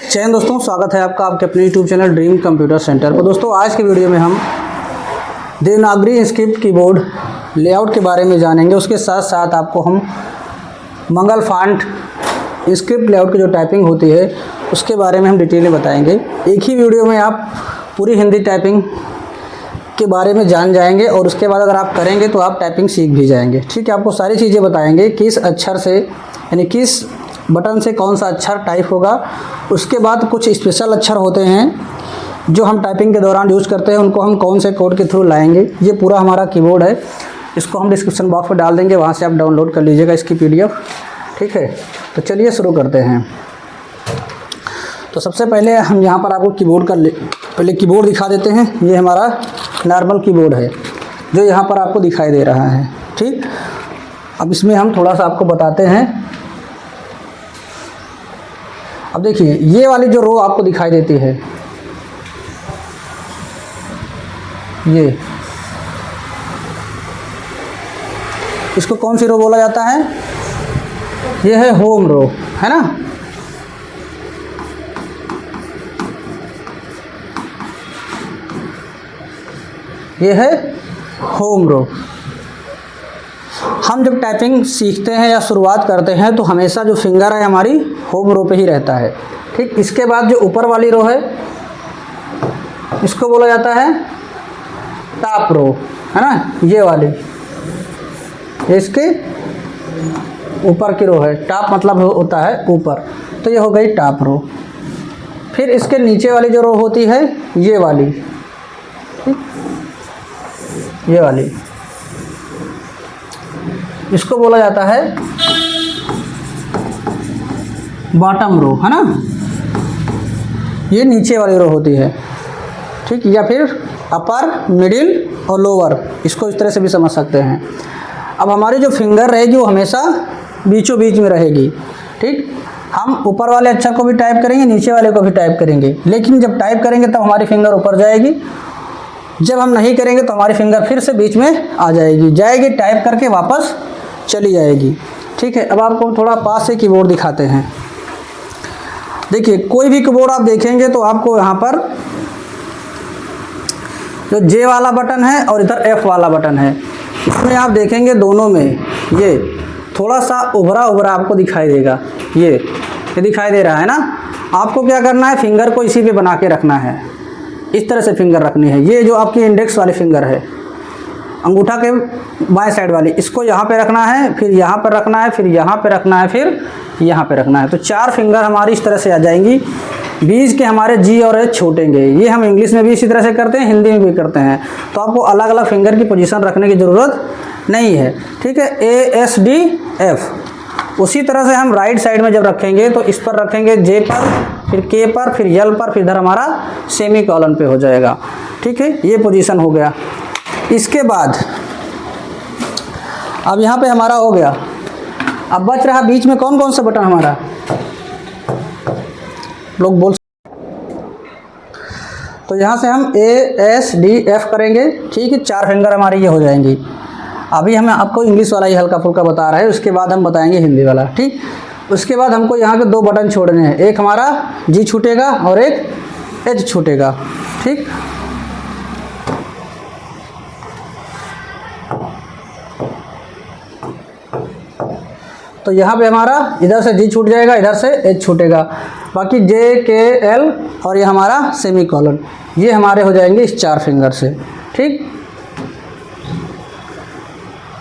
जय हिंद दोस्तों, स्वागत है आपका आपके अपने YouTube channel dream computer centre पर। दोस्तों आज के वीडियो में हम देवनागरी इंस्क्रिप्ट कीबोर्ड लेआउट के बारे में जानेंगे। उसके साथ साथ आपको हम मंगल फॉन्ट इंस्क्रिप्ट लेआउट की जो टाइपिंग होती है उसके बारे में हम डिटेल में बताएंगे। एक ही वीडियो में आप पूरी हिंदी टाइपिंग के बारे में जान जाएंगे और उसके बाद अगर आप करेंगे तो आप टाइपिंग सीख भी जाएंगे। ठीक है, आपको सारी चीज़ें बताएंगे किस अक्षर से यानी किस बटन से कौन सा अक्षर टाइप होगा। उसके बाद कुछ स्पेशल अक्षर होते हैं जो हम टाइपिंग के दौरान यूज़ करते हैं, उनको हम कौन से कोड के थ्रू लाएंगे। ये पूरा हमारा कीबोर्ड है, इसको हम डिस्क्रिप्शन बॉक्स में डाल देंगे, वहाँ से आप डाउनलोड कर लीजिएगा इसकी PDF। ठीक है, तो चलिए शुरू करते हैं। तो सबसे पहले हम यहाँ पर आपको कीबोर्ड का पहले कीबोर्ड दिखा देते हैं। ये हमारा नॉर्मल कीबोर्ड है जो यहाँ पर आपको दिखाई दे रहा है। ठीक, अब इसमें हम थोड़ा सा आपको बताते हैं। अब देखिए ये वाली जो रो आपको दिखाई देती है, ये इसको कौन सी रो बोला जाता है? ये है होम रो, है ना। ये है होम रो। हम जब टाइपिंग सीखते हैं या शुरुआत करते हैं तो हमेशा जो फिंगर है हमारी होम रो पे ही रहता है। ठीक, इसके बाद जो ऊपर वाली रो है इसको बोला जाता है टॉप रो, है ना। ये वाली इसके ऊपर की रो है, टॉप मतलब होता है ऊपर, तो ये हो गई टॉप रो। फिर इसके नीचे वाली जो रो होती है ये वाली, ये वाली इसको बोला जाता है बॉटम रो, है ना। ये नीचे वाली रो होती है। ठीक, या फिर अपर, मिडिल और लोअर, इसको इस तरह से भी समझ सकते हैं। अब हमारी जो फिंगर रहेगी वो हमेशा बीचों बीच में रहेगी। ठीक, हम ऊपर वाले अक्षर को भी टाइप करेंगे, नीचे वाले को भी टाइप करेंगे, लेकिन जब टाइप करेंगे तब हमारी फिंगर ऊपर जाएगी, जब हम नहीं करेंगे तो हमारी फिंगर फिर से बीच में आ जाएगी, टाइप करके वापस चली जाएगी। ठीक है, अब आपको थोड़ा पास से कीबोर्ड दिखाते हैं। देखिए कोई भी कीबोर्ड आप देखेंगे तो आपको यहाँ पर जो J वाला बटन है और इधर F वाला बटन है, इसमें आप देखेंगे दोनों में ये थोड़ा सा उभरा उभरा आपको दिखाई देगा। ये दिखाई दे रहा है ना। आपको क्या करना है, फिंगर को इसी पे बना के रखना है, इस तरह से फिंगर रखनी है। ये जो आपकी इंडेक्स वाली फिंगर है, अंगूठा के बाएं साइड वाली, इसको यहाँ पे रखना है, फिर यहाँ पर रखना है, फिर यहाँ पे रखना है, फिर यहाँ पे रखना है। तो 4 फिंगर हमारी इस तरह से आ जाएंगी। बीच के हमारे G और H छूटेंगे। ये हम इंग्लिश में भी इसी तरह से करते हैं, हिंदी में भी करते हैं। तो आपको अलग अलग फिंगर की पोजीशन रखने की ज़रूरत नहीं है। ठीक है, A S D F। उसी तरह से हम राइट साइड में जब रखेंगे तो इस पर रखेंगे J पर, फिर K पर, फिर L पर, फिर इधर हमारा सेमी कॉलन पे हो जाएगा। ठीक है, ये पोजीशन हो गया। इसके बाद अब यहाँ पे हमारा हो गया। अब बच रहा बीच में कौन कौन सा बटन हमारा, लोग बोल। तो यहाँ से हम A S D F करेंगे। ठीक है, 4 फिंगर हमारी ये हो जाएंगी। अभी हम आपको इंग्लिश वाला ही हल्का फुल्का बता रहे हैं, उसके बाद हम बताएंगे हिंदी वाला। ठीक, उसके बाद हमको यहाँ के 2 बटन छोड़ने हैं, एक हमारा G छूटेगा और एक H छूटेगा। ठीक, तो यहाँ पे हमारा इधर से G छूट जाएगा, इधर से H छूटेगा, बाकी J K L और ये हमारा सेमी कॉलन, ये हमारे हो जाएंगे इस 4 फिंगर से। ठीक,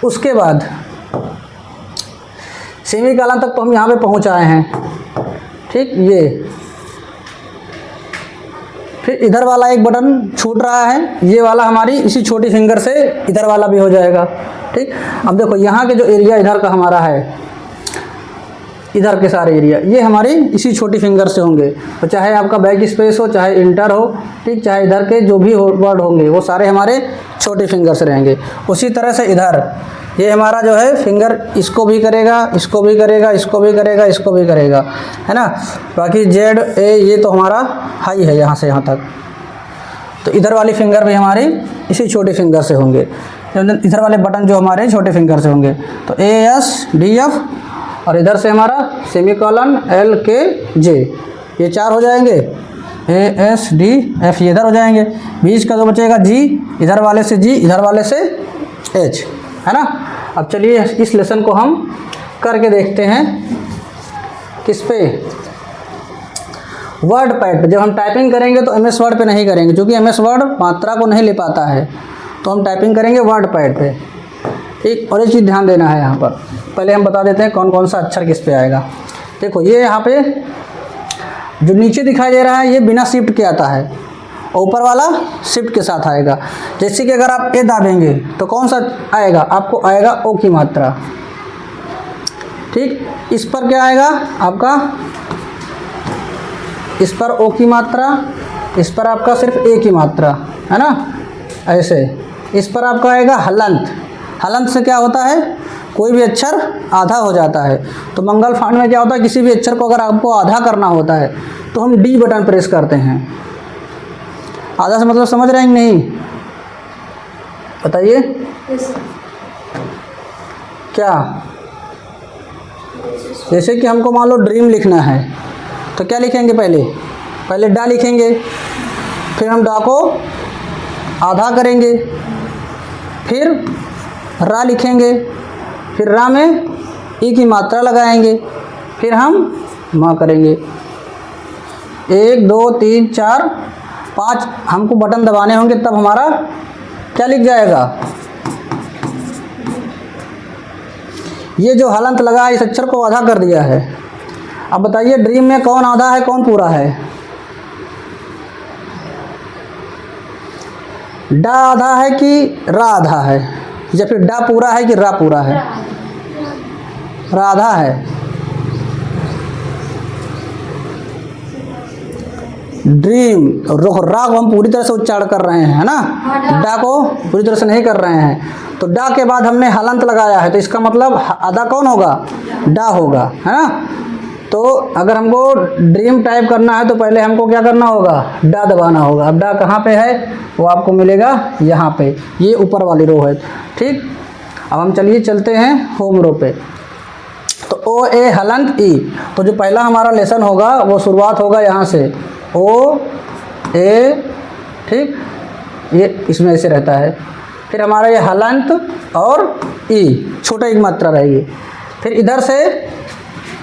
उसके बाद सेमी कॉलन तक तो हम यहाँ पे पहुँच आए हैं। ठीक, ये फिर इधर वाला एक बटन छूट रहा है, ये वाला हमारी इसी छोटी फिंगर से इधर वाला भी हो जाएगा। ठीक, अब देखो यहाँ के जो एरिया इधर का हमारा है, इधर के सारे एरिया ये हमारी इसी छोटी फिंगर से होंगे। तो चाहे आपका बैक स्पेस हो, चाहे इंटर हो, ठीक, चाहे इधर के जो भी वर्ड होंगे वो सारे हमारे छोटे फिंगर से रहेंगे। उसी तरह से इधर ये हमारा जो है फिंगर इसको भी करेगा, इसको भी करेगा, इसको भी करेगा, इसको भी करेगा, है ना। बाकी Z A ये तो हमारा हाई है यहाँ से यहाँ तक, तो इधर वाली फिंगर भी हमारी इसी छोटे फिंगर से होंगे। इधर वाले बटन जो हमारे छोटे फिंगर से होंगे, तो AS DF और इधर से हमारा सेमी कॉलन LK J, ये 4 हो जाएंगे, ASDF ये इधर हो जाएंगे, बीच का जो बचेगा G, इधर वाले से G, इधर वाले से H, है ना। अब चलिए इस लेसन को हम करके देखते हैं किस पे, वर्ड पैड पे। जब हम टाइपिंग करेंगे तो MS वर्ड पे नहीं करेंगे, क्योंकि MS वर्ड मात्रा को नहीं ले पाता है, तो हम टाइपिंग करेंगे वर्ड पैड पे, ठीक। और एक चीज़ ध्यान देना है, यहाँ पर पहले हम बता देते हैं कौन कौन सा अक्षर किस पे आएगा। देखो ये यहाँ पे जो नीचे दिखाई दे रहा है ये बिना शिफ्ट के आता है, ऊपर वाला शिफ्ट के साथ आएगा। जैसे कि अगर आप ए दाबेंगे तो कौन सा आएगा, आपको आएगा ओ की मात्रा, ठीक। इस पर क्या आएगा आपका, इस पर ओ की मात्रा, इस पर आपका सिर्फ ए की मात्रा, है ना, ऐसे। इस पर आपका आएगा हलंत। हलंत से क्या होता है, कोई भी अक्षर आधा हो जाता है। तो मंगल फांड में क्या होता है, किसी भी अक्षर को अगर आपको आधा करना होता है तो हम डी बटन प्रेस करते हैं। आधा से मतलब समझ रहे हैं कि नहीं, बताइए। क्या, जैसे कि हमको मान लो ड्रीम लिखना है तो क्या लिखेंगे, पहले डा लिखेंगे, फिर हम डा को आधा करेंगे, फिर रा लिखेंगे, फिर रा में ई की मात्रा लगाएंगे, फिर हम माँ करेंगे। 1 2 3 4 5 हमको बटन दबाने होंगे, तब हमारा क्या लिख जाएगा। ये जो हलंत लगा है इस अक्षर को आधा कर दिया है। अब बताइए ड्रीम में कौन आधा है कौन पूरा है, डा आधा है कि रा आधा है, या फिर डा पूरा है कि रा पूरा है, रा आधा है। ड्रीम रा को हम पूरी तरह से उच्चारण कर रहे हैं, है ना, डा को पूरी तरह से नहीं कर रहे हैं। तो डा के बाद हमने हलंत लगाया है, तो इसका मतलब आधा कौन होगा, डा होगा, है ना। तो अगर हमको ड्रीम टाइप करना है तो पहले हमको क्या करना होगा, डा दबाना होगा। अब डा कहाँ पे है, वो आपको मिलेगा यहाँ पे, ये ऊपर वाली रो है, ठीक। अब हम चलिए चलते हैं होम रो पे। तो ओ ए हलंत ई, तो जो पहला हमारा लेसन होगा वो शुरुआत होगा यहाँ से, ओ ए, ठीक, ये इसमें ऐसे रहता है। फिर हमारा ये हलंत और ई छोटा एक मात्रा रहेगी। फिर इधर से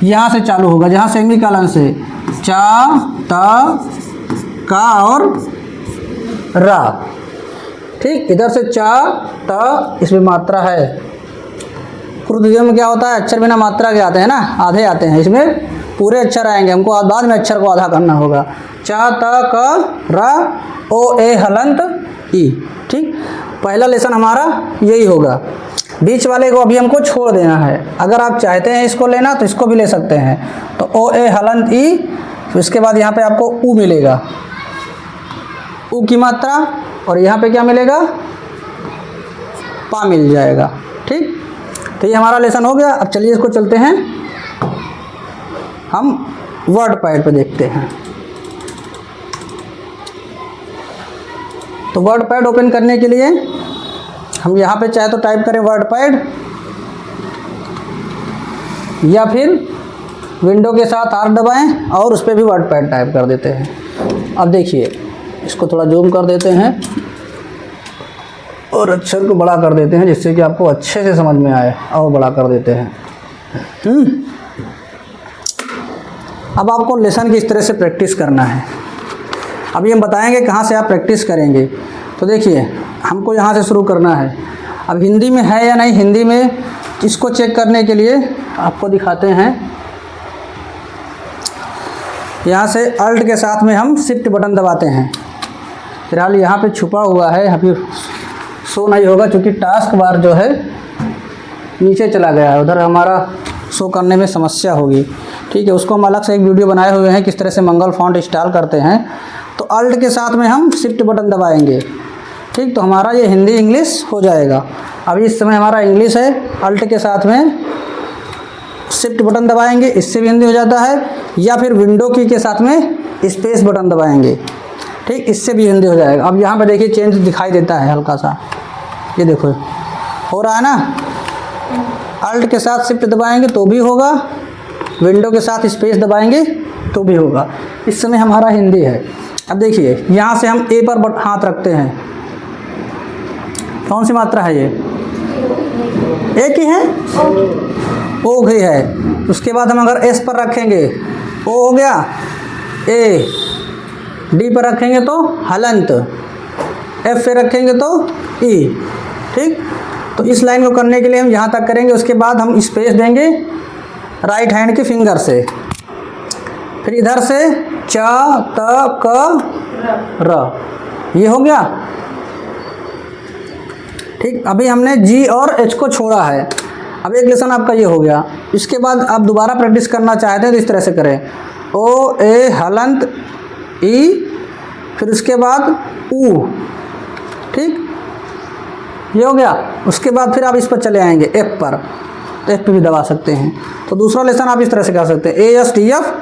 यहाँ से चालू होगा, जहाँ सेमीकोलन से चा ता का और रा, ठीक। इधर से चा ता, इसमें मात्रा है। कुर्दियों में क्या होता है, अक्षर बिना मात्रा के आते हैं ना, आधे आते हैं, इसमें पूरे अक्षर आएंगे, हमको बाद में अक्षर को आधा करना होगा। चा ता का रा ओ ए हलंत ई, ठीक। पहला लेसन हमारा यही होगा। बीच वाले को अभी हमको छोड़ देना है। अगर आप चाहते हैं इसको लेना तो इसको भी ले सकते हैं। तो ओ ए हलंत ई, तो इसके बाद यहाँ पे आपको ऊ मिलेगा, ऊ की मात्रा, और यहाँ पे क्या मिलेगा, पा मिल जाएगा, ठीक। तो ये हमारा लेसन हो गया। अब चलिए इसको चलते हैं हम वर्ड पैड पे देखते हैं। तो वर्ड पैड ओपन करने के लिए हम यहाँ पे चाहे तो टाइप करें वर्ड पैड, या फिर विंडो के साथ R दबाएं और उस पर भी वर्ड पैड टाइप कर देते हैं। अब देखिए इसको थोड़ा जूम कर देते हैं और अक्षर को बड़ा कर देते हैं, जिससे कि आपको अच्छे से समझ में आए, और बड़ा कर देते हैं। अब आपको लेसन की इस तरह से प्रैक्टिस करना है। अभी हम बताएंगे कहाँ से आप प्रैक्टिस करेंगे। तो देखिए हमको यहाँ से शुरू करना है। अब हिंदी में है या नहीं, हिंदी में इसको चेक करने के लिए आपको दिखाते हैं। यहाँ से अल्ट के साथ में हम शिफ्ट बटन दबाते हैं। फिलहाल यहाँ पे छुपा हुआ है, अभी शो नहीं होगा क्योंकि टास्क बार जो है नीचे चला गया है, उधर हमारा शो करने में समस्या होगी, ठीक है। उसको हम अलग से एक वीडियो बनाए हुए हैं किस तरह से मंगल फॉन्ट इंस्टॉल करते हैं। तो अल्ट के साथ में हम शिफ्ट बटन दबाएंगे, ठीक। तो हमारा ये हिंदी इंग्लिश हो जाएगा। अभी इस समय हमारा इंग्लिश है, अल्ट के साथ में शिफ्ट बटन दबाएंगे, इससे भी हिंदी हो जाता है, या फिर विंडो की के साथ में स्पेस बटन दबाएंगे, ठीक, इससे भी हिंदी हो जाएगा। अब यहाँ पर देखिए चेंज दिखाई देता है हल्का सा, ये देखो हो रहा है ना। अल्ट के साथ शिफ्ट दबाएंगे तो भी होगा, विंडो के साथ स्पेस दबाएंगे तो भी होगा। इस समय हमारा हिंदी है। अब देखिए यहाँ से हम ए पर हाथ रखते हैं, कौन सी मात्रा है ये? एक ही है, ओ ही है। उसके बाद हम अगर एस पर रखेंगे ओ हो गया ए, डी पर रखेंगे तो हलंत, एफ पे रखेंगे तो ई। ठीक, तो इस लाइन को करने के लिए हम यहाँ तक करेंगे, उसके बाद हम स्पेस देंगे राइट हैंड के फिंगर से, फिर इधर से च त क र, ये हो गया। ठीक, अभी हमने जी और एच को छोड़ा है। अब एक लेसन आपका ये हो गया। इसके बाद आप दोबारा प्रैक्टिस करना चाहते हैं तो इस तरह से करें, ओ ए हलंत ई, फिर उसके बाद ऊ। ठीक, ये हो गया। उसके बाद फिर आप इस पर चले आएंगे एफ पर, तो एफ पे भी दबा सकते हैं। तो दूसरा लेसन आप इस तरह से कर सकते हैं, A S T F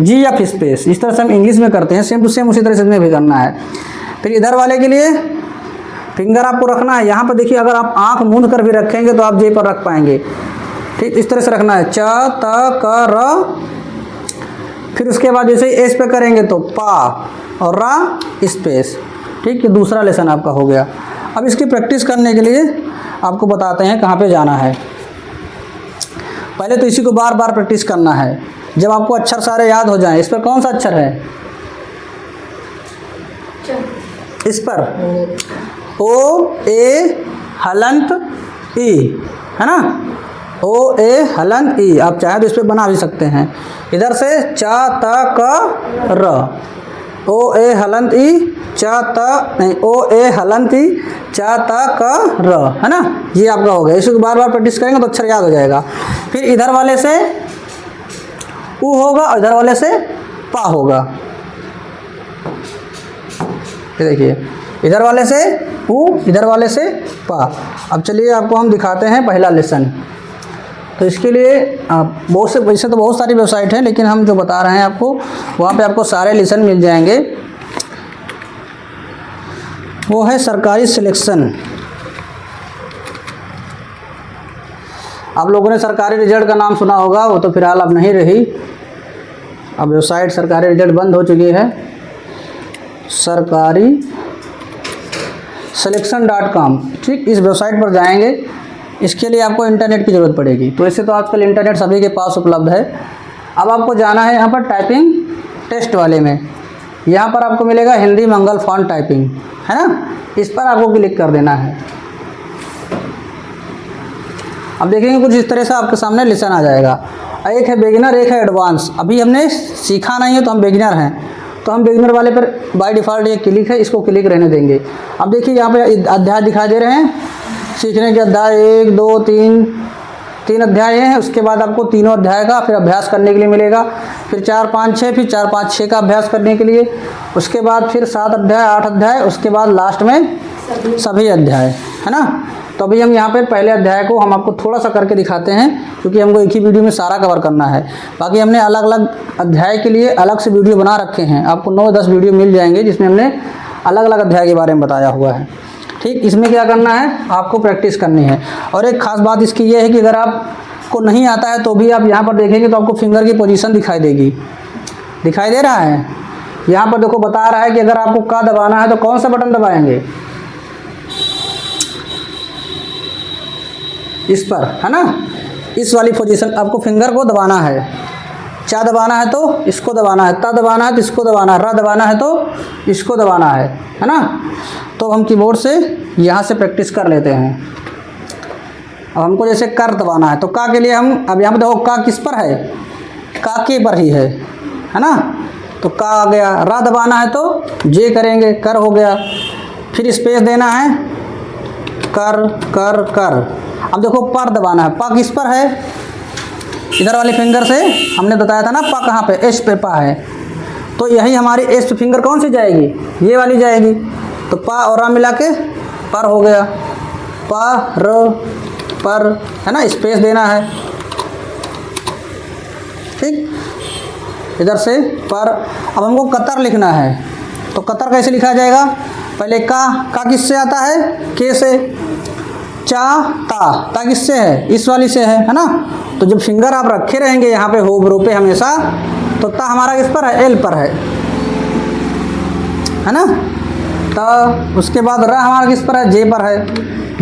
G F space. इस तरह से हम इंग्लिश में करते हैं, सेम टू सेम उसी तरह से इसमें भी करना है। फिर इधर वाले के लिए फिंगर आपको रखना है यहाँ पर। देखिए अगर आप आंख मूंद कर भी रखेंगे तो आप जे पर रख पाएंगे। ठीक, इस तरह से रखना है, च त क र। फिर उसके बाद जैसे एस पे करेंगे तो पा और रा स्पेस। ठीक, ये दूसरा लेसन आपका हो गया। अब इसकी प्रैक्टिस करने के लिए आपको बताते हैं कहाँ पे जाना है। पहले तो इसी को बार बार प्रैक्टिस करना है, जब आपको अक्षर सारे याद हो जाएं। इस पर कौन सा अक्षर है? इस पर ओ ए हलंत ई है ना, ओ ए हलंत ई। आप चाहे तो इस पर बना भी सकते हैं। इधर से चा त क र, ओ ए हलंत ई चा त नहीं, ओ ए हलंत ई चा त क र, है ना। ये आपका हो गया। इसको बार बार प्रैक्टिस करेंगे तो अक्षर याद हो जाएगा। फिर इधर वाले से ऊ होगा और इधर वाले से पा होगा। ये देखिए, इधर वाले से ऊ, इधर वाले से पा। अब चलिए आपको हम दिखाते हैं पहला लेसन। तो इसके लिए बहुत से, वैसे तो बहुत सारी वेबसाइट हैं, लेकिन हम जो बता रहे हैं आपको, वहाँ पे आपको सारे लेसन मिल जाएंगे। वो है सरकारी सिलेक्शन। आप लोगों ने सरकारी रिजल्ट का नाम सुना होगा, वो तो फिलहाल अब नहीं रही। अब वेबसाइट सरकारी रिजल्ट बंद हो चुकी है। सरकारी सिलेक्शन.com। ठीक, इस वेबसाइट पर जाएंगे। इसके लिए आपको इंटरनेट की ज़रूरत पड़ेगी। तो ऐसे तो आजकल इंटरनेट सभी के पास उपलब्ध है। अब आपको जाना है यहाँ पर टाइपिंग टेस्ट वाले में। यहाँ पर आपको मिलेगा हिंदी मंगल फॉन्ट टाइपिंग, है ना। इस पर आपको क्लिक कर देना है। अब देखेंगे कुछ इस तरह से आपके सामने लेसन आ जाएगा। एक है बिगिनर, एक है एडवांस। अभी हमने सीखा नहीं है तो हम बिगिनर हैं, तो हम बिगिनर वाले पर बाय डिफ़ॉल्ट ये क्लिक है, इसको क्लिक रहने देंगे। अब देखिए यहाँ पे अध्याय दिखाई दे रहे हैं, सीखने के अध्याय 1 2 3 अध्याय हैं। उसके बाद आपको तीनों अध्याय का फिर अभ्यास करने के लिए मिलेगा। फिर 4 5 6, फिर 4 5 6 का अभ्यास करने के लिए। उसके बाद फिर 7 अध्याय 8 अध्याय, उसके बाद लास्ट में सभी अध्याय, है ना। तो अभी हम यहाँ पे पहले अध्याय को हम आपको थोड़ा सा करके दिखाते हैं, क्योंकि हमको एक ही वीडियो में सारा कवर करना है। बाकी हमने अलग अलग अध्याय के लिए अलग से वीडियो बना रखे हैं। आपको 9-10 वीडियो मिल जाएंगे जिसमें हमने अलग अलग अध्याय के बारे में बताया हुआ है। ठीक, इसमें क्या करना है, आपको प्रैक्टिस करनी है। और एक ख़ास बात इसकी ये है कि अगर आपको नहीं आता है तो भी आप यहाँ पर देखेंगे तो आपको फिंगर की पोजीशन दिखाई देगी। दिखाई दे रहा है? यहाँ पर देखो बता रहा है कि अगर आपको का दबाना है तो कौन सा बटन दबाएंगे? इस पर, है ना। इस वाली पोजीशन आपको फिंगर को दबाना है। चा दबाना है तो इसको दबाना है, ता दबाना है तो इसको दबाना है, रा दबाना है तो इसको दबाना है ना। तो हम कीबोर्ड से यहाँ से प्रैक्टिस कर लेते हैं। अब हमको जैसे कर दबाना है तो का के लिए हम, अब यहाँ पर देखो का किस पर है, का के पर ही है ना। तो का आ गया। रा दबाना है तो जे करेंगे, कर हो गया। फिर स्पेस देना है, कर कर कर। अब देखो पर दबाना है, पा किस पर है, इधर वाली फिंगर से हमने बताया था ना, पा कहाँ पे, एस पे पा है। तो यही हमारी एस पे फिंगर कौन सी जाएगी, ये वाली जाएगी। तो पा और रा मिला के पर हो गया, पा र पर, है ना। स्पेस देना है, ठीक। इधर से पर। अब हमको कतर लिखना है, तो कतर कैसे लिखा जाएगा, पहले का किससे आता है, के से। चा ता किससे है, इस वाली से है ना। तो जब फिंगर आप रखे रहेंगे यहाँ पे होबरो पे हमेशा, तो ता हमारा किस पर है, एल पर है ना। तो उसके बाद र हमारा किस पर है, जे पर है।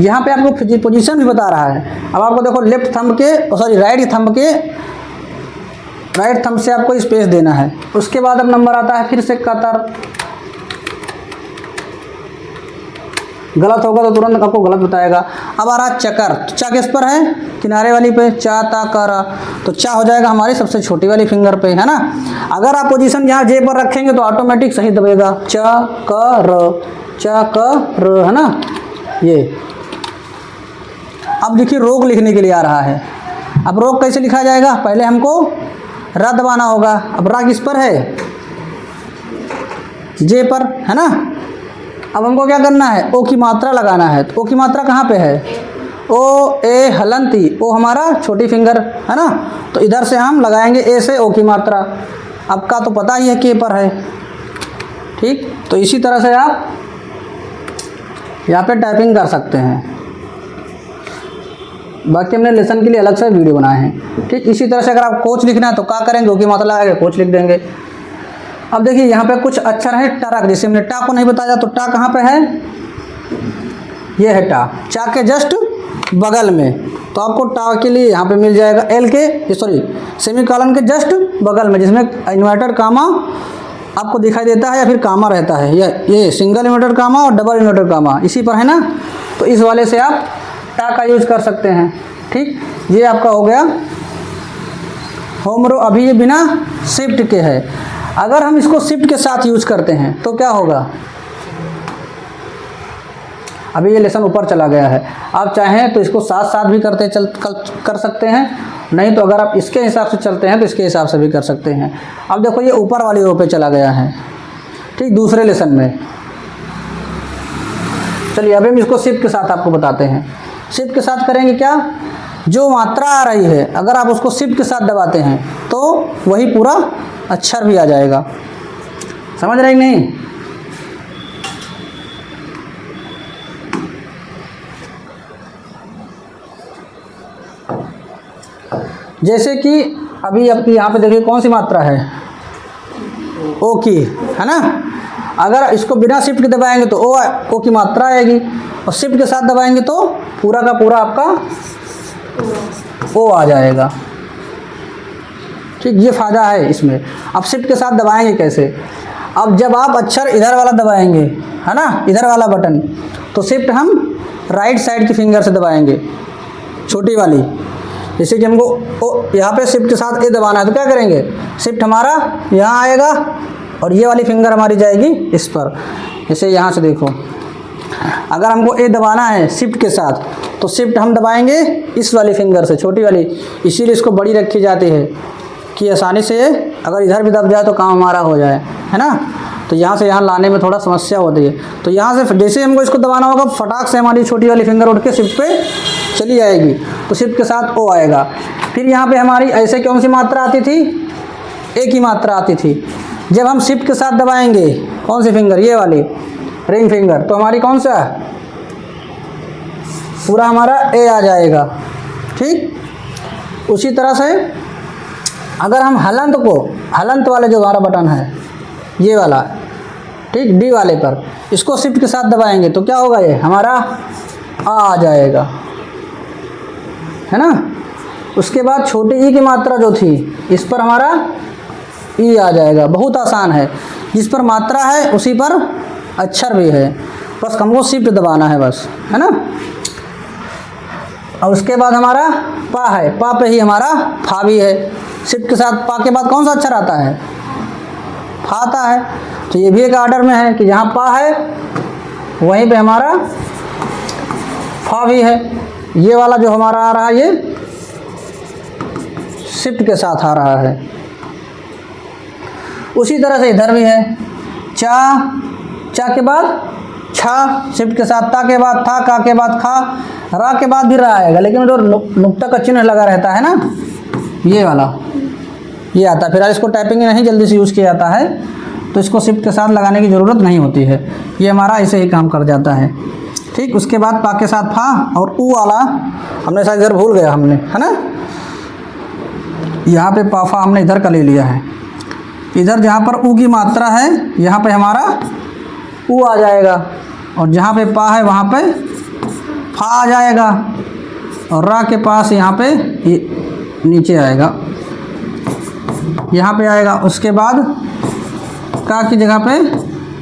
यहाँ पे आपको पोजीशन भी बता रहा है। अब आपको देखो लेफ्ट थंब के सॉरी राइट थंब से आपको स्पेस देना है। उसके बाद अब नंबर आता है फिर से कतर। गलत होगा तो तुरंत आपको गलत बताएगा। अब आ रहा चकर, तो चा किस पर है, किनारे वाली पे, चा ता कर। तो चा हो जाएगा हमारी सबसे छोटी वाली फिंगर पे, है ना। अगर आप पोजीशन यहाँ जे पर रखेंगे तो ऑटोमेटिक सही दबेगा, च क र, है ना ये। अब देखिए रोग लिखने के लिए आ रहा है। अब रोग कैसे लिखा जाएगा, पहले हमको र दबाना होगा। अब रा किस पर है, जे पर, है ना। अब हमको क्या करना है, ओ की मात्रा लगाना है। तो ओ की मात्रा कहाँ पे है, ओ ए हलंती, ओ हमारा छोटी फिंगर, है ना। तो इधर से हम लगाएंगे ए से ओ की मात्रा। आपका तो पता ही है के पर है, ठीक। तो इसी तरह से आप यहाँ पे टाइपिंग कर सकते हैं। बाकी हमने लेसन के लिए अलग से वीडियो बनाए हैं, ठीक। इसी तरह से अगर आप कोच लिखना है तो क्या करेंगे, ओ की मात्रा लगा के कोच लिख देंगे। अब देखिए यहाँ पे कुछ अक्षर है टरक, जैसे हमने टा को नहीं बताया तो टा कहाँ पे है, ये है टा, चा के जस्ट बगल में। तो आपको टा के लिए यहाँ पे मिल जाएगा एल के सॉरी सेमीकोलन के जस्ट बगल में, जिसमें इन्वर्टर कामा आपको दिखाई देता है या फिर कामा रहता है। ये सिंगल इन्वर्टर कामा और डबल इन्वर्टर कामा इसी पर है ना। तो इस वाले से आप टा का यूज कर सकते हैं, ठीक। ये आपका हो गया होम रो। अभी ये बिना शिफ्ट के है। अगर हम इसको शिफ्ट के साथ यूज करते हैं तो क्या होगा, अभी ये लेसन ऊपर चला गया है। आप चाहें तो इसको साथ साथ भी कर सकते हैं, नहीं तो अगर आप इसके हिसाब से चलते हैं तो इसके हिसाब से भी कर सकते हैं। अब देखो ये ऊपर वाली रो पे चला गया है, ठीक, दूसरे लेसन में। चलिए अभी हम इसको शिफ्ट के साथ आपको बताते हैं। शिफ्ट के साथ करेंगे क्या, जो मात्रा आ रही है अगर आप उसको शिफ्ट के साथ दबाते हैं तो वही पूरा अक्षर भी आ जाएगा। समझ रहे नहीं। जैसे कि अभी आपकी यहाँ पे देखिए कौन सी मात्रा है, ओ की, है ना। अगर इसको बिना शिफ्ट के दबाएंगे तो ओ की मात्रा आएगी, और शिफ्ट के साथ दबाएंगे तो पूरा का पूरा आपका ओ आ जाएगा, ठीक। ये फ़ायदा है इसमें। अब शिफ्ट के साथ दबाएंगे कैसे, अब जब आप अक्षर इधर वाला दबाएंगे, है ना, इधर वाला बटन, तो शिफ्ट हम राइट साइड की फिंगर से दबाएंगे, छोटी वाली। जैसे कि हमको यहाँ पे शिफ्ट के साथ ए दबाना है तो क्या करेंगे, शिफ्ट हमारा यहाँ आएगा और ये वाली फिंगर हमारी जाएगी इस पर। जैसे यहाँ से देखो, अगर हमको ए दबाना है शिफ्ट के साथ तो शिफ्ट हम दबाएंगे इस वाली फिंगर से, छोटी वाली। इसीलिए इसको बड़ी रखी जाती है कि आसानी से अगर इधर भी दब जाए तो काम हमारा हो जाए, है ना। तो यहाँ से यहाँ लाने में थोड़ा समस्या होती है। तो यहाँ से जैसे हमको इसको दबाना होगा, फटाक से हमारी छोटी वाली फिंगर उठ के शिफ्ट पे चली जाएगी, तो शिफ्ट के साथ ओ आएगा। फिर यहाँ पे हमारी ऐसे कौन सी मात्रा आती थी, ए की मात्रा आती थी। जब हम शिफ्ट के साथ दबाएंगे कौन सी फिंगर, ये वाली रिंग फिंगर, तो हमारी कौन सा पूरा हमारा ए आ जाएगा, ठीक। उसी तरह से अगर हम हलंत वाले जो हमारा बटन है ये वाला, ठीक, डी वाले पर, इसको शिफ्ट के साथ दबाएंगे तो क्या होगा, ये हमारा आ जाएगा, है ना। उसके बाद छोटी ई की मात्रा जो थी इस पर हमारा ई आ जाएगा। बहुत आसान है, जिस पर मात्रा है उसी पर अक्षर भी है, बस हमको शिफ्ट दबाना है बस, है ना। और उसके बाद हमारा पा है, पा पे ही हमारा फा भी है। शिफ्ट के साथ पा के बाद कौन सा अक्षर आता है, फा आता है। तो ये भी एक ऑर्डर में है कि जहाँ पा है वहीं पे हमारा फा भी है। ये वाला जो हमारा आ रहा है ये शिफ्ट के साथ आ रहा है। उसी तरह से इधर भी है, चा के बाद छा शिफ्ट के साथ, ता के बाद था, का के बाद खा, रा के बाद भी रा आएगा, लेकिन जो नुक्ता का चिन्ह लगा रहता है ना, ये वाला ये आता है। फिलहाल इसको टाइपिंग नहीं जल्दी से यूज़ किया जाता है, तो इसको शिफ्ट के साथ लगाने की ज़रूरत नहीं होती है, ये हमारा ऐसे ही काम कर जाता है, ठीक। उसके बाद पा के साथ फा, और ऊ वाला हमने शायद इधर भूल गया हमने, है ना, यहाँ पे पाफा हमने इधर का ले लिया है। इधर जहाँ पर ऊ की मात्रा है यहाँ पे हमारा ऊ आ जाएगा, और जहाँ पे पा है वहाँ पे फा आ जाएगा, और रा के पास यहाँ पे ये नीचे आएगा, यहाँ पे आएगा। उसके बाद का की जगह पे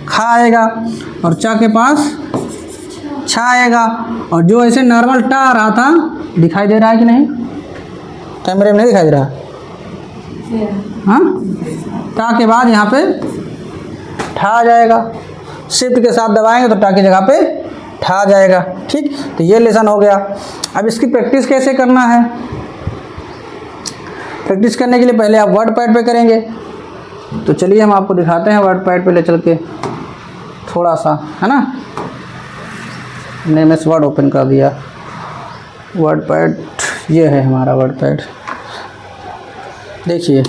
खा आएगा, और चा के पास छा आएगा। और जो ऐसे नॉर्मल टा आ रहा था, दिखाई दे रहा है कि नहीं? कैमरे में नहीं दिखाई दे रहा? हाँ, टा के बाद यहाँ पे ठा आ जाएगा। शिफ्ट के साथ दबाएंगे तो टा की जगह पे ठा आ जाएगा। ठीक, तो ये लेसन हो गया। अब इसकी प्रैक्टिस कैसे करना है? प्रैक्टिस करने के लिए पहले आप वर्ड पैड पे करेंगे, तो चलिए हम आपको दिखाते हैं वर्ड पैड पे ले चल के थोड़ा सा, है ना। मैंने MS वर्ड ओपन कर दिया। वर्ड पैड ये है हमारा वर्ड पैड। देखिए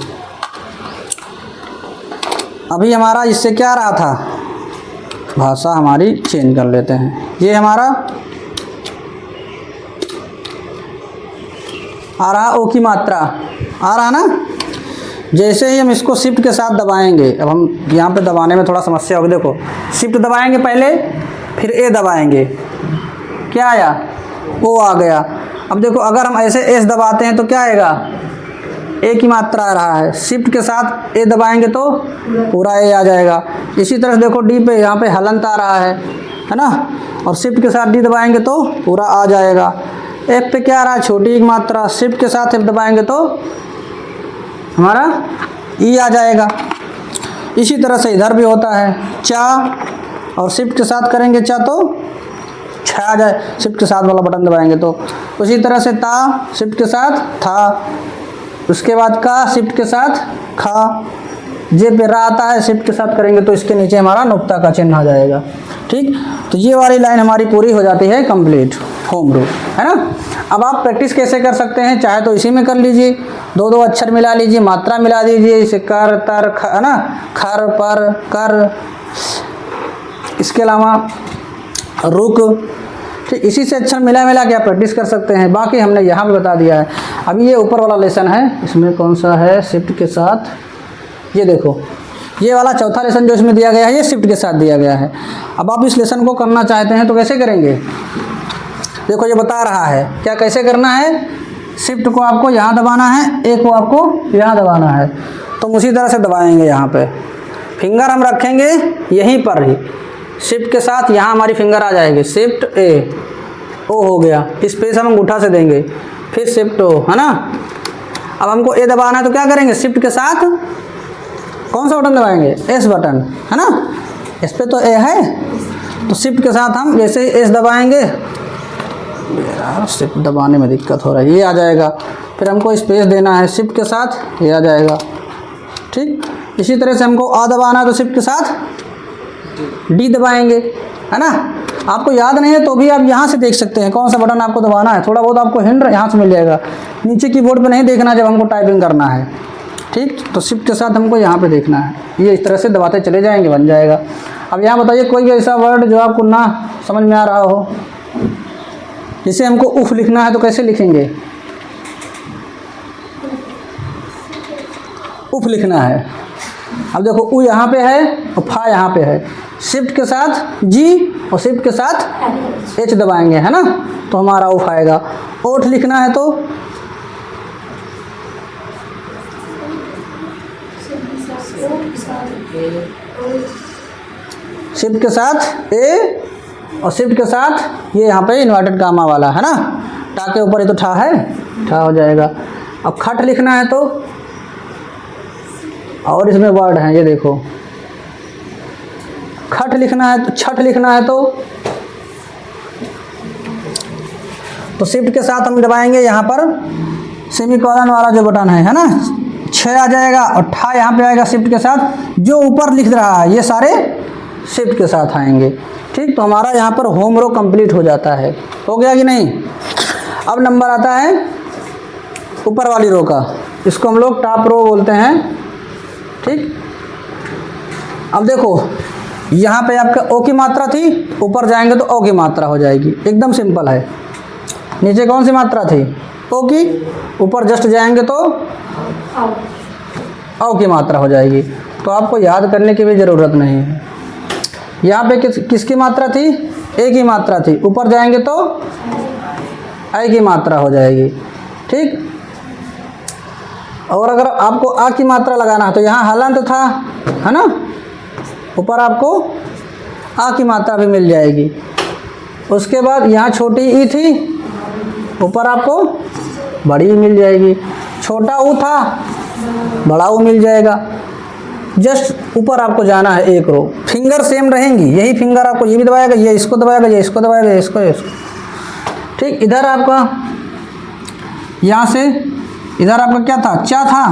अभी हमारा इससे क्या आ रहा था, भाषा हमारी चेंज कर लेते हैं। ये हमारा आ रहा ओ की मात्रा, आ रहा ना। जैसे ही हम इसको शिफ्ट के साथ दबाएंगे, अब हम यहाँ पे दबाने में थोड़ा समस्या होगी। देखो शिफ्ट दबाएंगे पहले, फिर ए दबाएंगे, क्या आया? ओ आ गया। अब देखो अगर हम ऐसे एस दबाते हैं तो क्या आएगा? ए की मात्रा आ रहा है। शिफ्ट के साथ ए दबाएंगे तो पूरा ए आ जाएगा। इसी तरह देखो डी पे यहाँ पे हलंत आ रहा है ना, और शिफ्ट के साथ डी दबाएंगे तो पूरा आ जाएगा। एफ पे क्या आ रहा है? छोटी एक मात्रा। शिफ्ट के साथ एफ दबाएंगे तो हमारा ई आ जाएगा। इसी तरह से इधर भी होता है। चा और शिफ्ट के साथ करेंगे चा तो छा आ जाए, शिफ्ट के साथ वाला बटन दबाएंगे तो। उसी तरह से ता शिफ्ट के साथ था, उसके बाद का शिफ्ट के साथ खा, जे पे रा आता है शिफ्ट के साथ करेंगे तो इसके नीचे हमारा नुक्ता का चिन्ह आ जाएगा। ठीक, तो ये वाली लाइन हमारी पूरी हो जाती है कंप्लीट होम रूल, है ना। अब आप प्रैक्टिस कैसे कर सकते हैं? चाहे तो इसी में कर लीजिए, दो दो अक्षर मिला लीजिए, मात्रा मिला दीजिए, इसे कर तर ख, है ना, खर पर कर। इसके अलावा रुक, ठीक, इसी से अक्षर मिला मिला के आप प्रैक्टिस कर सकते हैं। बाकी हमने यहाँ पे बता दिया है। अभी ये ऊपर वाला लेसन है, इसमें कौन सा है? शिफ्ट के साथ। ये देखो ये वाला चौथा लेसन जो इसमें दिया गया है, ये शिफ्ट के साथ दिया गया है। अब आप इस लेसन को करना चाहते हैं तो कैसे करेंगे? देखो ये बता रहा है क्या कैसे करना है। शिफ्ट को आपको यहाँ दबाना है, ए को आपको यहाँ दबाना है। तो उसी तरह से दबाएंगे। यहाँ पे फिंगर हम रखेंगे यहीं पर ही, शिफ्ट के साथ यहाँ हमारी फिंगर आ जाएगी। शिफ्ट ए, ओ हो गया, स्पेस हम अंगूठा से देंगे, फिर शिफ्ट ओ, है ना। अब हमको ए दबाना है तो क्या करेंगे? शिफ्ट के साथ कौन सा बटन दबाएंगे? एस बटन, है ना। इस पे तो ए है, तो शिफ्ट के साथ हम जैसे ही एस दबाएंगे, शिफ्ट दबाने में दिक्कत हो रहा है, ये आ जाएगा। फिर हमको स्पेस देना है, शिफ्ट के साथ ये आ जाएगा। ठीक, इसी तरह से हमको आ दबाना है तो शिफ्ट के साथ डी दबाएंगे, है ना। आपको याद नहीं है तो भी आप यहाँ से देख सकते हैं कौन सा बटन आपको दबाना है। थोड़ा बहुत आपको हिंट यहाँ से मिल जाएगा। नीचे कीबोर्ड पे नहीं देखना जब हमको टाइपिंग करना है। ठीक, तो शिफ्ट के साथ हमको यहाँ पे देखना है। ये इस तरह से दबाते चले जाएंगे, बन जाएगा। अब यहाँ बताइए कोई भी ऐसा वर्ड जो आपको ना समझ में आ रहा हो। जैसे हमको उफ लिखना है तो कैसे लिखेंगे? उफ लिखना है। अब देखो उ यहाँ पे है और फा यहाँ पे है। शिफ्ट के साथ जी और शिफ्ट के साथ एच दबाएंगे, है ना, तो हमारा उफ आएगा। ओठ लिखना है तो शिफ्ट के साथ ए और शिफ्ट के साथ ये यहाँ पे इन्वर्टेड कामा वाला, है ना। टा के ऊपर ये तो ठा है, ठा हो जाएगा। अब खट लिखना है तो, और इसमें वर्ड हैं ये देखो, खट लिखना है तो, छठ लिखना है तो शिफ्ट के साथ हम दबाएंगे यहाँ पर सेमीकोलन वाला जो बटन है ना, 6 आ जाएगा और ठा यहाँ पे आएगा शिफ्ट के साथ। जो ऊपर लिख रहा है ये सारे शिफ्ट के साथ आएंगे। ठीक, तो हमारा यहाँ पर होम रो कंप्लीट हो जाता है। हो गया कि नहीं? अब नंबर आता है ऊपर वाली रो का, इसको हम लोग टॉप रो बोलते हैं। ठीक, अब देखो यहाँ पे आपका ओ की मात्रा थी, ऊपर जाएंगे तो ओ की मात्रा हो जाएगी। एकदम सिंपल है। नीचे कौन सी मात्रा थी? ओ की। ऊपर जस्ट जाएंगे तो ओ की मात्रा हो जाएगी। तो आपको याद करने की भी ज़रूरत नहीं है। यहाँ पे किसकी मात्रा थी? ए की मात्रा थी। ऊपर जाएंगे तो आई की मात्रा हो जाएगी। ठीक। और अगर आपको आ की मात्रा लगाना है तो यहाँ हलंत था, है ना, ऊपर आपको आ की मात्रा भी मिल जाएगी। उसके बाद यहाँ छोटी ई थी, ऊपर आपको बड़ी मिल जाएगी। छोटा ऊ था, बड़ा ऊ मिल जाएगा। जस्ट ऊपर आपको जाना है एक रो। फिंगर सेम रहेंगी, यही फिंगर आपको ये भी दबाएगा, ये इसको दबाएगा, ये इसको दबाएगा, ये इसको। ठीक। इधर आपका यहाँ से इधर आपका क्या था? चा था,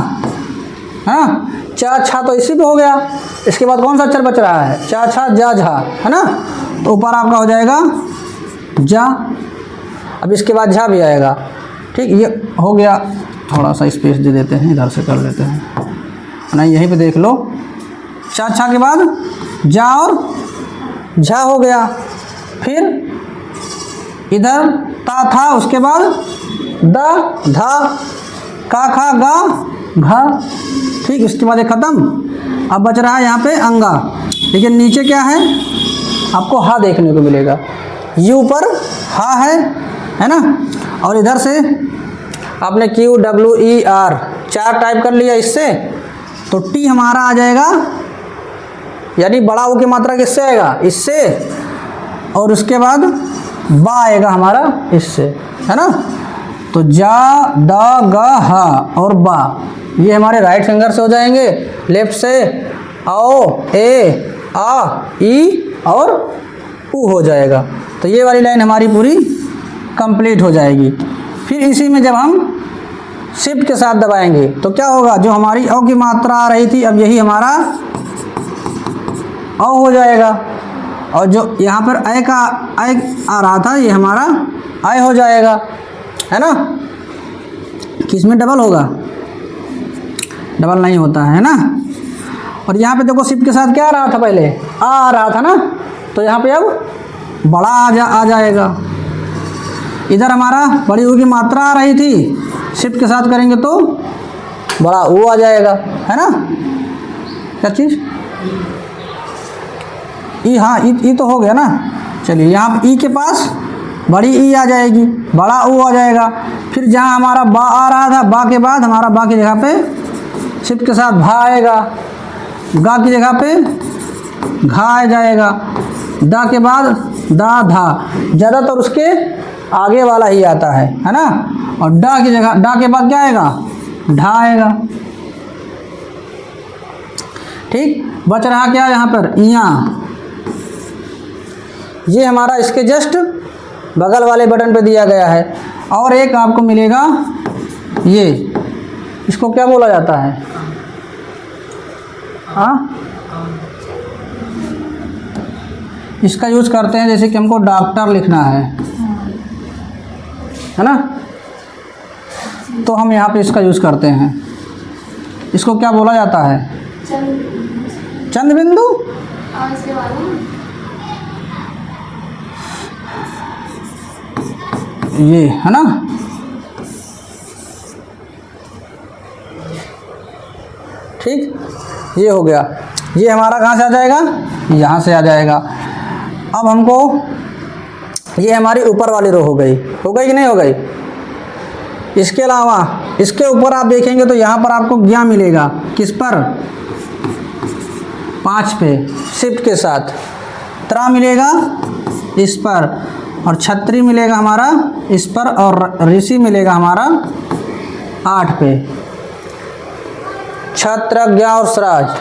हाँ, चा छा तो इसी पे हो गया। इसके बाद कौन सा अक्षर बच रहा है? चा छा जा झा, है ना। तो ऊपर आपका हो जाएगा जा। अब इसके बाद झा भी आएगा। ठीक। ये हो गया। थोड़ा सा स्पेस दे देते हैं, इधर से कर लेते हैं, नहीं यहीं पे देख लो। चा छा के बाद जा और झा हो गया। फिर इधर ता था, उसके बाद दा धा, का खा गा घा। ठीक। इसके बाद ये ख़त्म। अब बच रहा है यहाँ पे अंगा। लेकिन नीचे क्या है? आपको हा देखने को मिलेगा। ये ऊपर हा है ना। और इधर से आपने Q W E R 4 type कर लिया इससे, तो टी हमारा आ जाएगा, यानी बड़ा ऊ की मात्रा किससे आएगा? इससे। और उसके बाद बा आएगा हमारा इससे, है ना। तो जा दा गा हा और बा, ये हमारे राइट फिंगर से हो जाएंगे। लेफ्ट से आओ ए आ ई और ऊ हो जाएगा। तो ये वाली लाइन हमारी पूरी कंप्लीट हो जाएगी। फिर इसी में जब हम शिफ्ट के साथ दबाएंगे तो क्या होगा? जो हमारी औ की मात्रा आ रही थी, अब यही हमारा औ हो जाएगा। और जो यहाँ पर ऐ का ऐ आ रहा था, ये हमारा आय हो जाएगा, है ना। किसमें डबल होगा? डबल नहीं होता है ना। और यहाँ पे देखो शिफ्ट के साथ क्या आ रहा था? पहले आ रहा था ना, तो यहाँ पे अब बड़ा आ जाएगा। इधर हमारा बड़ी ऊ की मात्रा आ रही थी, शिफ्ट के साथ करेंगे तो बड़ा ऊ आ जाएगा, है ना। क्या चीज़? ई, हाँ ई तो हो गया ना। चलिए यहाँ ई के पास बड़ी ई आ जाएगी, बड़ा ऊ आ जाएगा। फिर जहाँ हमारा बा आ रहा था, बा के बाद हमारा बा की जगह पे शिफ्ट के साथ भा आएगा, गा की जगह पे घा आ जाएगा, दा के बाद दा धा। ज़्यादातर उसके आगे वाला ही आता है ना। और डा की जगह, डा के बाद क्या आएगा? ढा आएगा। ठीक। बच रहा क्या यहाँ पर? इया। ये हमारा इसके जस्ट बगल वाले बटन पे दिया गया है। और एक आपको मिलेगा ये, इसको क्या बोला जाता है? हाँ, इसका यूज़ करते हैं जैसे कि हमको डॉक्टर लिखना है ना, तो हम यहाँ पे इसका यूज़ करते हैं। इसको क्या बोला जाता है? चंद बिंदु। ये है ना। ठीक। ये हो गया। ये हमारा कहाँ से आ जाएगा? यहाँ से आ जाएगा। अब हमको ये हमारी ऊपर वाली रो हो गई कि नहीं हो गई? इसके अलावा इसके ऊपर आप देखेंगे तो यहाँ पर आपको ज्ञा मिलेगा। किस पर? 5 पे शिफ्ट के साथ। त्रा मिलेगा इस पर, और छत्री मिलेगा हमारा इस पर, और ऋषि मिलेगा हमारा 8 पे। छत्र, ज्ञा और स्वराज,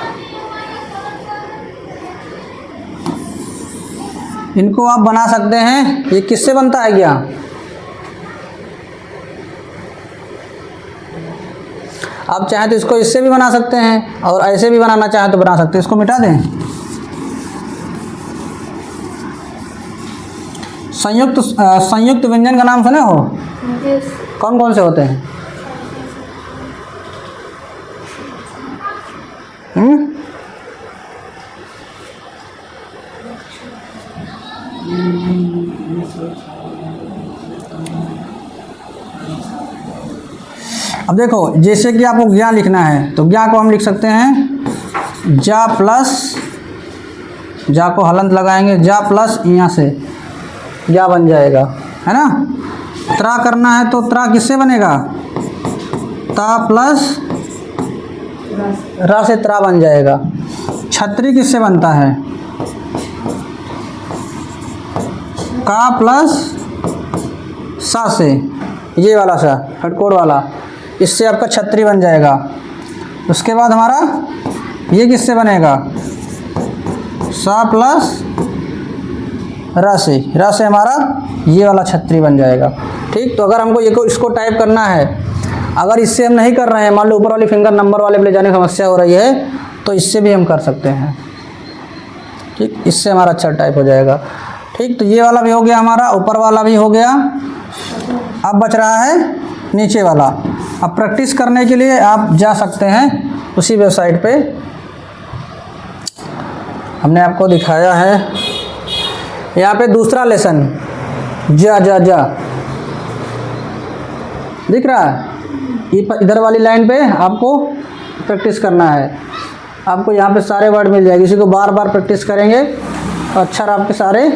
इनको आप बना सकते हैं। ये किससे बनता है ज्ञा? आप चाहें तो इसको इससे भी बना सकते हैं, और ऐसे भी बनाना चाहें तो बना सकते हैं। इसको मिटा दें। संयुक्त व्यंजन का नाम सुने हो? कौन कौन से होते हैं? अब देखो, जैसे कि आपको ज्ञा लिखना है तो ज्ञा को हम लिख सकते हैं जा प्लस, जा को हलंत लगाएंगे, जा प्लस यहाँ से या बन जाएगा, है ना। त्रा करना है तो त्रा किससे बनेगा, ता प्लस रा से त्रा बन जाएगा। छतरी किससे बनता है, का प्लस सा से, ये वाला सा हटकोड़ वाला, इससे आपका छतरी बन जाएगा। उसके बाद हमारा ये किससे बनेगा, सा प्लस रा से हमारा ये वाला छतरी बन जाएगा। ठीक, तो अगर हमको इसको टाइप करना है, अगर इससे हम नहीं कर रहे हैं, मान लो ऊपर वाली फिंगर नंबर वाले पे ले जाने की समस्या हो रही है, तो इससे भी हम कर सकते हैं। ठीक, इससे हमारा अच्छा टाइप हो जाएगा। ठीक, तो ये वाला भी हो गया हमारा, ऊपर वाला भी हो गया। अब बच रहा है नीचे वाला। अब प्रैक्टिस करने के लिए आप जा सकते हैं उसी वेबसाइट पे, हमने आपको दिखाया है। यहाँ पे दूसरा लेसन जा जा जा दिख रहा है, इधर वाली लाइन पे आपको प्रैक्टिस करना है। आपको यहाँ पे सारे वर्ड मिल जाएंगे, इसी को बार बार प्रैक्टिस करेंगे तो अक्षर आपके सारे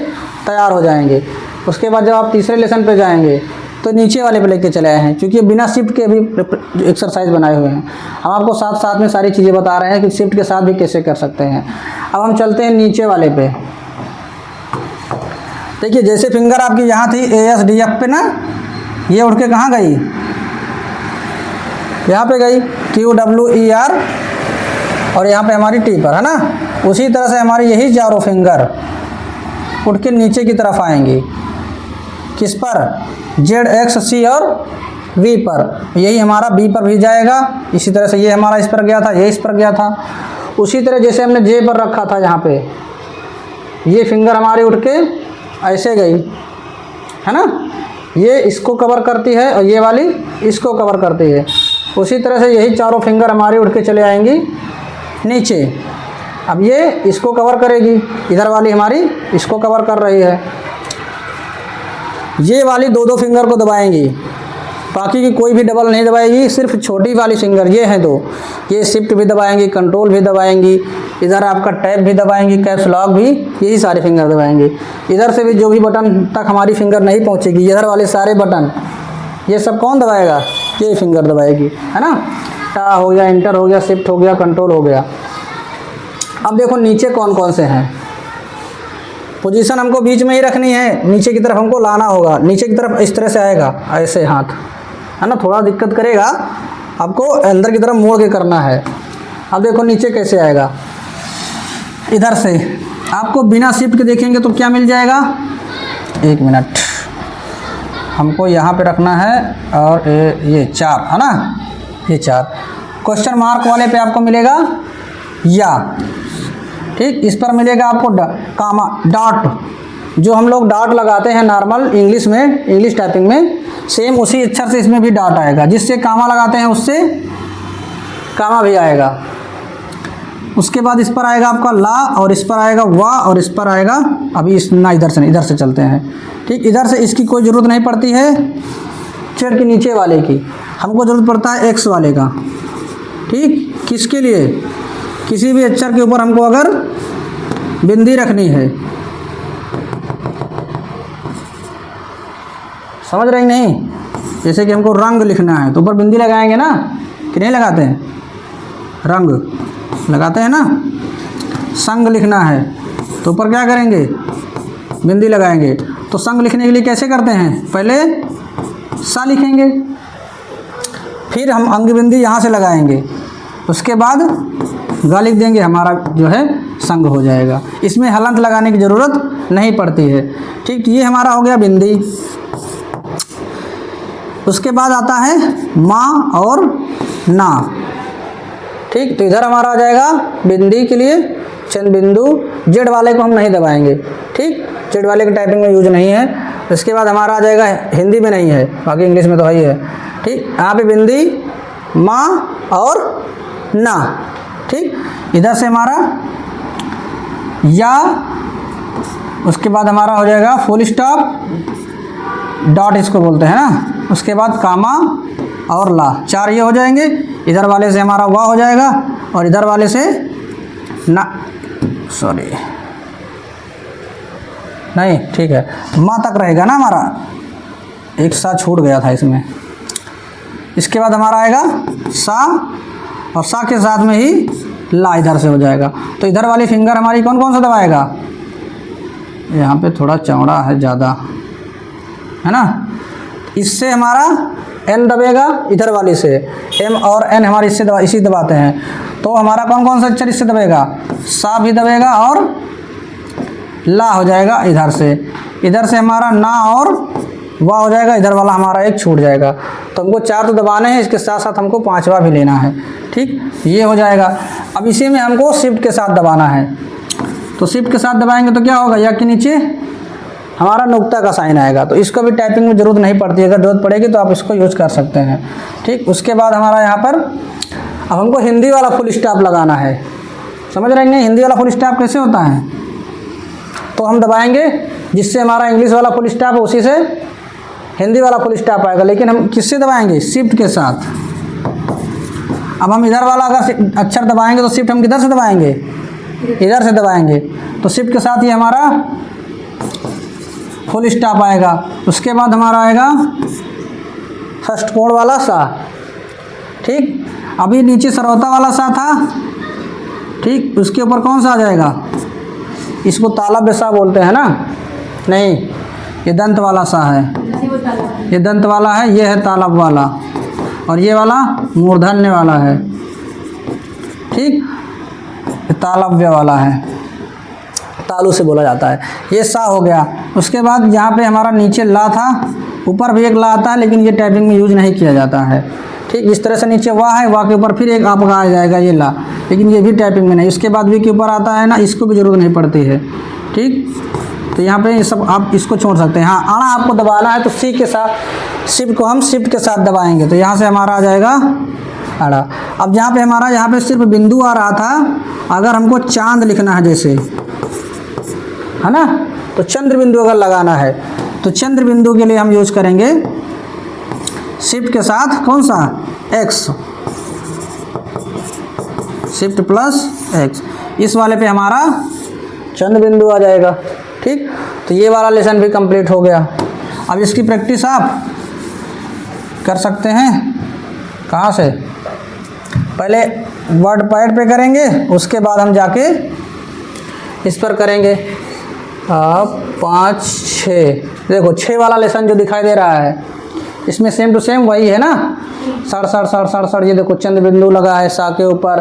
तैयार हो जाएंगे। उसके बाद जब आप तीसरे लेसन पे जाएंगे तो नीचे वाले पे लेके चले आए हैं, क्योंकि बिना शिफ्ट के भी एक्सरसाइज बनाए हुए हैं। हम आपको साथ साथ में सारी चीज़ें बता रहे हैं कि शिफ्ट के साथ भी कैसे कर सकते हैं। अब हम चलते हैं नीचे वाले पे। देखिए, जैसे फिंगर आपकी यहाँ थी ASDF पे ना, ये उठ के कहाँ गई, यहाँ पे गई QWER, और यहाँ पे हमारी T पर, है ना। उसी तरह से हमारी यही चारों फिंगर उठ के नीचे की तरफ आएंगी, किस पर, Z, X, C और V पर। यही हमारा B पर भी जाएगा। इसी तरह से ये हमारा इस पर गया था, ये इस पर गया था। उसी तरह जैसे हमने J पर रखा था, यहाँ पे ये फिंगर हमारी उठ के ऐसे गई, है ना। ये इसको कवर करती है और ये वाली इसको कवर करती है। उसी तरह से यही चारों फिंगर हमारी उठ के चले आएंगी नीचे। अब ये इसको कवर करेगी, इधर वाली हमारी इसको कवर कर रही है। ये वाली दो फिंगर को दबाएंगी, बाकी की कोई भी डबल नहीं दबाएगी, सिर्फ छोटी वाली फिंगर ये हैं दो, ये शिफ्ट भी दबाएंगी, कंट्रोल भी दबाएंगी, इधर आपका टैब भी दबाएंगी, कैप्स लॉक भी, यही सारे फिंगर दबाएंगी। इधर से भी जो भी बटन तक हमारी फिंगर नहीं पहुंचेगी, इधर वाले सारे बटन, ये सब कौन दबाएगा, ये फिंगर दबाएगी, है ना। टा हो गया, इंटर हो गया, शिफ्ट हो गया, कंट्रोल हो गया। अब देखो नीचे कौन कौन से हैं। पोजीशन हमको बीच में ही रखनी है, नीचे की तरफ हमको लाना होगा। नीचे की तरफ इस तरह से आएगा, ऐसे हाथ, है ना। थोड़ा दिक्कत करेगा, आपको अंदर की तरफ मोड़ के करना है। अब देखो नीचे कैसे आएगा, इधर से आपको बिना शिफ्ट के देखेंगे तो क्या मिल जाएगा, एक मिनट, हमको यहाँ पे रखना है, और ये चार, है ना, ये चार। क्वेश्चन मार्क वाले पे आपको मिलेगा या, ठीक, इस पर मिलेगा आपको कामा, डॉट, जो हम लोग डॉट लगाते हैं नॉर्मल इंग्लिश में, इंग्लिश टाइपिंग में, सेम उसी अक्षर से इसमें भी डॉट आएगा। जिससे कामा लगाते हैं उससे कामा भी आएगा। उसके बाद इस पर आएगा आपका ला, और इस पर आएगा वा, और इस पर आएगा, अभी इस ना, इधर से नहीं, इधर से चलते हैं। ठीक, इधर से इसकी कोई ज़रूरत नहीं पड़ती है, अक्षर के नीचे वाले की हमको ज़रूरत पड़ता है एक्स वाले का। ठीक, किसके लिए, किसी भी अक्षर के ऊपर हमको अगर बिंदी रखनी है, समझ रही नहीं, जैसे कि हमको रंग लिखना है तो ऊपर बिंदी लगाएंगे ना, कि नहीं लगाते हैं, रंग लगाते हैं ना। संग लिखना है तो ऊपर क्या करेंगे, बिंदी लगाएंगे। तो संग लिखने के लिए कैसे करते हैं, पहले सा लिखेंगे, फिर हम अंग बिंदी यहाँ से लगाएंगे, उसके बाद गा लिख देंगे, हमारा जो है संग हो जाएगा। इसमें हलंत लगाने की ज़रूरत नहीं पड़ती है। ठीक, तो ये हमारा हो गया बिंदी। उसके बाद आता है माँ और ना। ठीक, तो इधर हमारा आ जाएगा बिंदी के लिए चंद बिंदु, जेड वाले को हम नहीं दबाएंगे। ठीक, जेड वाले की टाइपिंग में यूज नहीं है। इसके बाद हमारा आ जाएगा, हिंदी में नहीं है, बाकी इंग्लिश में तो है ही है। ठीक, यहाँ पे बिंदी, माँ और ना। ठीक, इधर से हमारा या, उसके बाद हमारा हो जाएगा फुल स्टॉप, डॉट इसको बोलते हैं ना। उसके बाद कामा और ला, चार ये हो जाएंगे। इधर वाले से हमारा वाह हो जाएगा, और इधर वाले से ना, सॉरी नहीं, ठीक है, माँ तक रहेगा ना हमारा, एक सा छूट गया था इसमें। इसके बाद हमारा आएगा सा, और सा के साथ में ही ला इधर से हो जाएगा। तो इधर वाली फिंगर हमारी कौन कौन सा दबाएगा? यहाँ पे थोड़ा चौड़ा है ज़्यादा, है ना। इससे हमारा एन दबेगा, इधर वाली से एम और एन हमारे इसी दबाते हैं। तो हमारा कौन कौन सा अक्षर इससे दबेगा? सा भी दबेगा और ला हो जाएगा इधर से। इधर से हमारा ना और वाह हो जाएगा, इधर वाला हमारा एक छूट जाएगा। तो हमको 4 तो दबाने हैं, इसके साथ साथ हमको 5वां भी लेना है। ठीक, ये हो जाएगा। अब इसी में हमको शिफ्ट के साथ दबाना है। तो शिफ्ट के साथ दबाएंगे तो क्या होगा, या के नीचे हमारा नुक्ता का साइन आएगा। तो इसको भी टाइपिंग में ज़रूरत नहीं पड़ती, अगर ज़रूरत पड़ेगी तो आप इसको यूज़ कर सकते हैं। ठीक, उसके बाद हमारा यहाँ पर अब हमको हिंदी वाला फुल स्टॉप लगाना है। समझ रहे हैं हिंदी वाला फुल स्टॉप कैसे होता है? तो हम दबाएंगे, जिससे हमारा इंग्लिश वाला फुल स्टॉप है उसी से हिंदी वाला फुल स्टॉप आएगा। लेकिन हम किससे दबाएंगे? शिफ्ट के साथ। अब हम इधर वाला अगर अक्षर दबाएंगे तो शिफ्ट हम किधर से दबाएंगे? इधर से दबाएंगे। तो शिफ्ट के साथ ही हमारा फुल स्टॉप आएगा। उसके बाद हमारा आएगा फर्स्ट कोण वाला सा। ठीक, अभी नीचे सरौता वाला सा था। ठीक, उसके ऊपर कौन सा आ जाएगा? इसको तालब सा बोलते हैं ना? नहीं, ये दंत वाला सा है, ये दंत वाला है, ये है तालब वाला, और ये वाला मूर्धन्य वाला है। ठीक, ये तालव्य वाला है, तालु से बोला जाता है। ये सा हो गया। उसके बाद यहाँ पे हमारा नीचे ला था, ऊपर भी एक ला आता है, लेकिन ये टाइपिंग में यूज नहीं किया जाता है। ठीक, इस तरह से नीचे वाह है, वाह के ऊपर फिर एक आपका आ जाएगा ये ला, लेकिन ये भी टाइपिंग में नहीं। इसके बाद भी के ऊपर आता है ना, इसको भी ज़रूरत नहीं पड़ती है। ठीक, तो यहाँ पे ये सब आप इसको छोड़ सकते हैं। हाँ, आना आपको दबाना है तो सी के साथ, शिफ्ट को हम शिफ्ट के साथ दबाएंगे तो यहाँ से हमारा आ जाएगा अड़ा। अब जहाँ पे हमारा यहाँ पे सिर्फ बिंदु आ रहा था, अगर हमको चांद लिखना है जैसे, है ना, तो चंद्र बिंदु अगर लगाना है तो चंद्र बिंदु के लिए हम यूज करेंगे शिफ्ट के साथ कौन सा? X, shift plus x. इस वाले पे हमारा चंद्र बिंदु आ जाएगा। ठीक, तो ये वाला लेसन भी कंप्लीट हो गया। अब इसकी प्रैक्टिस आप कर सकते हैं कहाँ से? पहले वर्ड पैड पे करेंगे, उसके बाद हम जाके इस पर करेंगे। 5 6 देखो 6 वाला लेसन जो दिखाई दे रहा है, इसमें सेम टू सेम वही है ना, सड़ ये देखो चंद्र बिंदु लगा है सा के ऊपर।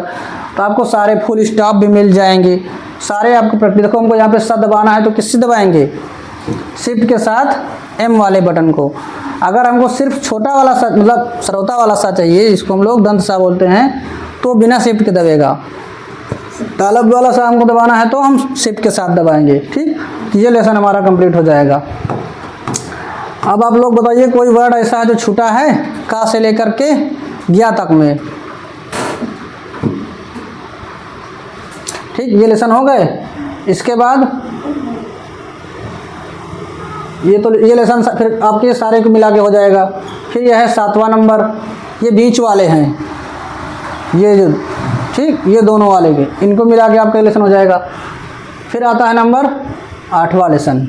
तो आपको सारे फुल स्टॉप भी मिल जाएंगे, सारे आपको प्रैक्टिस। देखो हमको यहाँ पे सा दबाना है तो किससे दबाएंगे? शिफ्ट के साथ एम वाले बटन को। अगर हमको सिर्फ छोटा वाला सा, मतलब सरौता वाला सा चाहिए, इसको हम लोग दंत सा बोलते हैं, तो बिना शिफ्ट के दबेगा। तालब वाला सा हमको दबाना है तो हम शिफ्ट के साथ दबाएंगे। ठीक, ये लेसन हमारा कंप्लीट हो जाएगा। अब आप लोग बताइए कोई वर्ड ऐसा है जो छूटा है का से लेकर के ज्ञा तक में। ठीक, ये लेसन हो गए। इसके बाद ये लेसन फिर आपके सारे को मिला के हो जाएगा। फिर यह है 7वां नंबर, ये बीच वाले हैं, ये जो, ठीक, ये दोनों वाले के, इनको मिला के आपका लेसन हो जाएगा। फिर आता है नंबर 8वां लेसन।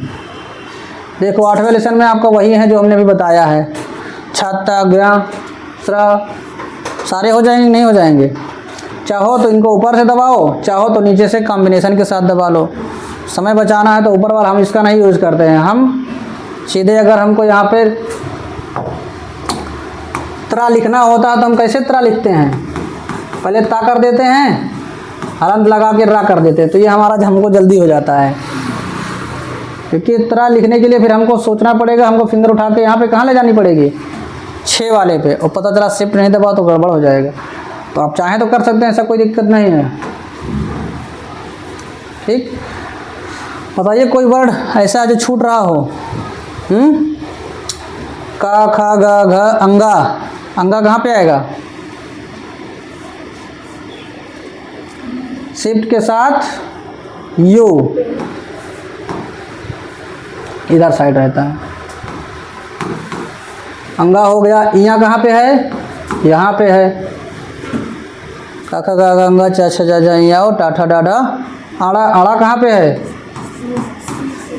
देखो 8वें लेसन में आपका वही है जो हमने भी बताया है, छाता ज्ञा स्रा सारे हो जाएंगे, नहीं हो जाएंगे। चाहो तो इनको ऊपर से दबाओ, चाहो तो नीचे से कॉम्बिनेशन के साथ दबा लो। समय बचाना है तो ऊपर वाला हम इसका नहीं यूज़ करते हैं, हम सीधे अगर हमको यहाँ पे त्रा लिखना होता है तो हम कैसे त्रा लिखते हैं? पहले ता कर देते हैं, हलंत लगा के रा कर देते हैं, तो ये हमारा हमको जल्दी हो जाता है। क्योंकि त्रा लिखने के लिए फिर हमको सोचना पड़ेगा, हमको फिंगर उठा के यहाँ पे कहाँ ले जानी पड़ेगी? 6 वाले पे, और पता चला शिफ्ट नहीं दबा तो गड़बड़ हो जाएगा। तो आप चाहें तो कर सकते हैं, ऐसा कोई दिक्कत नहीं है। ठीक, बताइए कोई वर्ड ऐसा जो छूट रहा हो। का खा गा घ अंगा, अंगा कहाँ पे आएगा? शिफ्ट के साथ यू, इधर साइड रहता है। अंगा हो गया। यहाँ कहाँ पे है? यहाँ पे है। काका गा गंगा चाचा जा जाई आओ टाठा डाडा आड़ा आड़ा कहाँ पे है?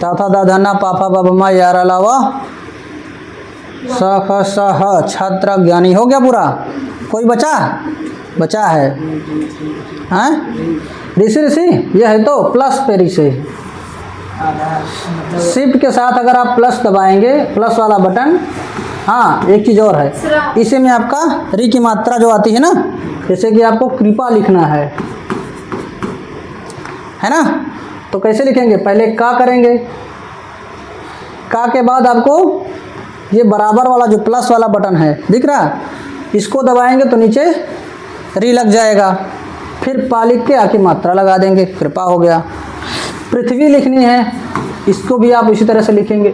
ताथा दाधाना पापा बाबा यार अलावा स ख स ह छात्र ज्ञानी। हो गया पूरा? कोई बचा है हैं? ऋषि ऋषि ये है तो प्लस पे ऋषि। शिफ्ट के साथ अगर आप प्लस दबाएंगे, प्लस वाला बटन, हाँ एक चीज़ और है, इसी में आपका री की मात्रा जो आती है ना, जैसे कि आपको कृपा लिखना है ना, तो कैसे लिखेंगे? पहले का करेंगे, का के बाद आपको ये बराबर वाला जो प्लस वाला बटन है दिख रहा, इसको दबाएंगे तो नीचे री लग जाएगा, फिर पा लिख के आके मात्रा लगा देंगे, कृपा हो गया। पृथ्वी लिखनी है, इसको भी आप इसी तरह से लिखेंगे,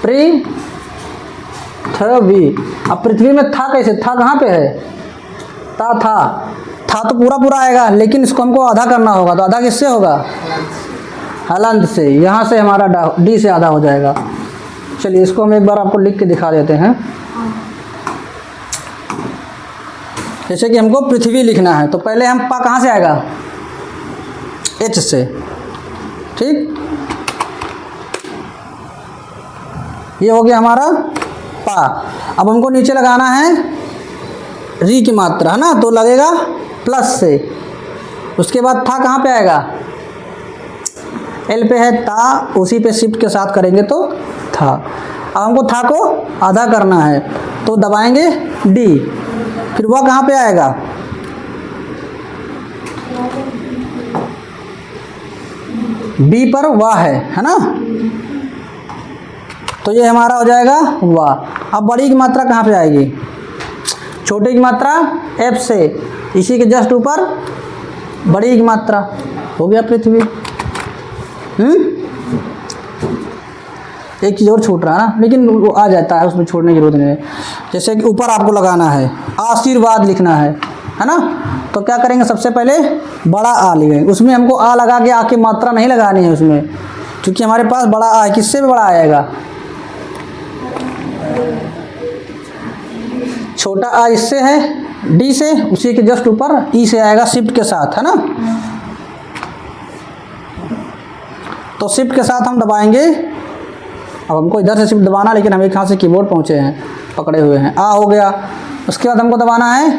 पृथ्वी। अब पृथ्वी में था कैसे? था कहाँ पे है? था तो पूरा आएगा, लेकिन इसको हमको आधा करना होगा, तो आधा किससे होगा? हलंत से। यहाँ से हमारा डी से आधा हो जाएगा। चलिए इसको हम एक बार आपको लिख के दिखा देते हैं। जैसे कि हमको पृथ्वी लिखना है, तो पहले हम पा कहाँ से आएगा? एच से, ठीक। ये हो गया हमारा पा। अब हमको नीचे लगाना है री की मात्रा, है ना, तो लगेगा प्लस से। उसके बाद था कहाँ पे आएगा? एल पे है ता, उसी पे शिफ्ट के साथ करेंगे तो था। अब हमको था को आधा करना है, तो दबाएंगे डी, फिर वह कहाँ पे आएगा? बी पर वाह है ना, तो ये हमारा हो जाएगा वाह। अब बड़ी की मात्रा कहाँ पे आएगी? छोटे की मात्रा एफ से, इसी के जस्ट ऊपर बड़ी की मात्रा। हो गया पृथ्वी। एक चीज़ और छूट रहा है ना, लेकिन वो आ जाता है, उसमें छोड़ने की जरूरत नहीं है। जैसे कि ऊपर आपको लगाना है आशीर्वाद लिखना है ना, तो क्या करेंगे? सबसे पहले बड़ा आ लिखेंगे, उसमें हमको आ लगा के आ की मात्रा नहीं लगानी है उसमें, क्योंकि हमारे पास बड़ा आ है। किससे भी बड़ा आएगा? छोटा आ इससे है डी से, उसी के जस्ट ऊपर ई से आएगा शिफ्ट के साथ, है ना। तो शिफ्ट के साथ हम दबाएंगे। अब हमको इधर से शिफ्ट दबाना, लेकिन हम एक हाथ से कीबोर्ड पहुंचे हैं, पकड़े हुए हैं। आ हो गया। उसके बाद हमको दबाना है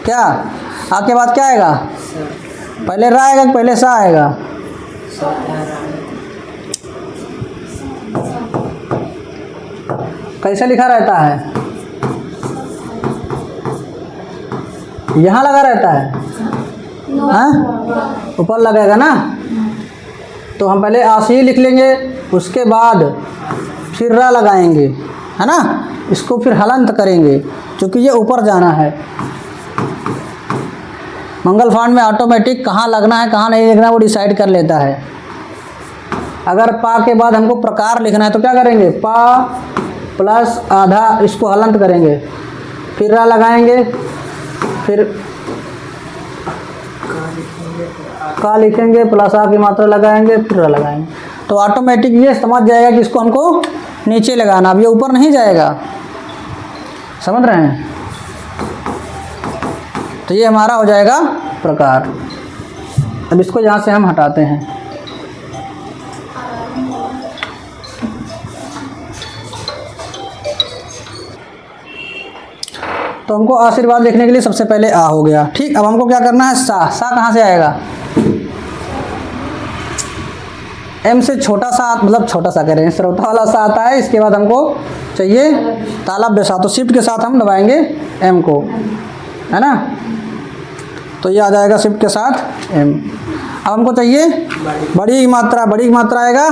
क्या? आ के बाद क्या आएगा? पहले रा आएगा, पहले सा आएगा? कैसे लिखा रहता है? यहाँ लगा रहता है, हाँ ऊपर लगेगा ना। तो हम पहले आशी लिख लेंगे, उसके बाद फिर रा लगाएंगे, है ना। इसको फिर हलंत करेंगे, क्योंकि ये ऊपर जाना है। मंगल फांड में ऑटोमेटिक कहाँ लगना है कहाँ नहीं लिखना है वो डिसाइड कर लेता है। अगर पा के बाद हमको प्रकार लिखना है तो क्या करेंगे? पा प्लस आधा, इसको हलंत करेंगे, फिर रा लगाएंगे, फिर का लिखेंगे, प्लस आ की मात्रा लगाएंगे, फिर रा लगाएंगे। तो ऑटोमेटिक ये समझ जाएगा कि इसको हमको नीचे लगाना, अब ये ऊपर नहीं जाएगा। समझ रहे हैं? तो ये हमारा हो जाएगा प्रकार। अब इसको यहाँ से हम हटाते हैं। तो हमको आशीर्वाद लिखने के लिए सबसे पहले आ हो गया, ठीक। अब हमको क्या करना है? सा। सा कहाँ से आएगा? एम से छोटा सा, मतलब छोटा सा कह रहे हैं, श्रोता वाला सा आता है। इसके बाद हमको चाहिए तालब सा, तो शिफ्ट के साथ हम दबाएंगे एम को, है ना। तो ये आ जाएगा शिफ्ट के साथ एम। अब हमको चाहिए बड़ी मात्रा। बड़ी मात्रा आएगा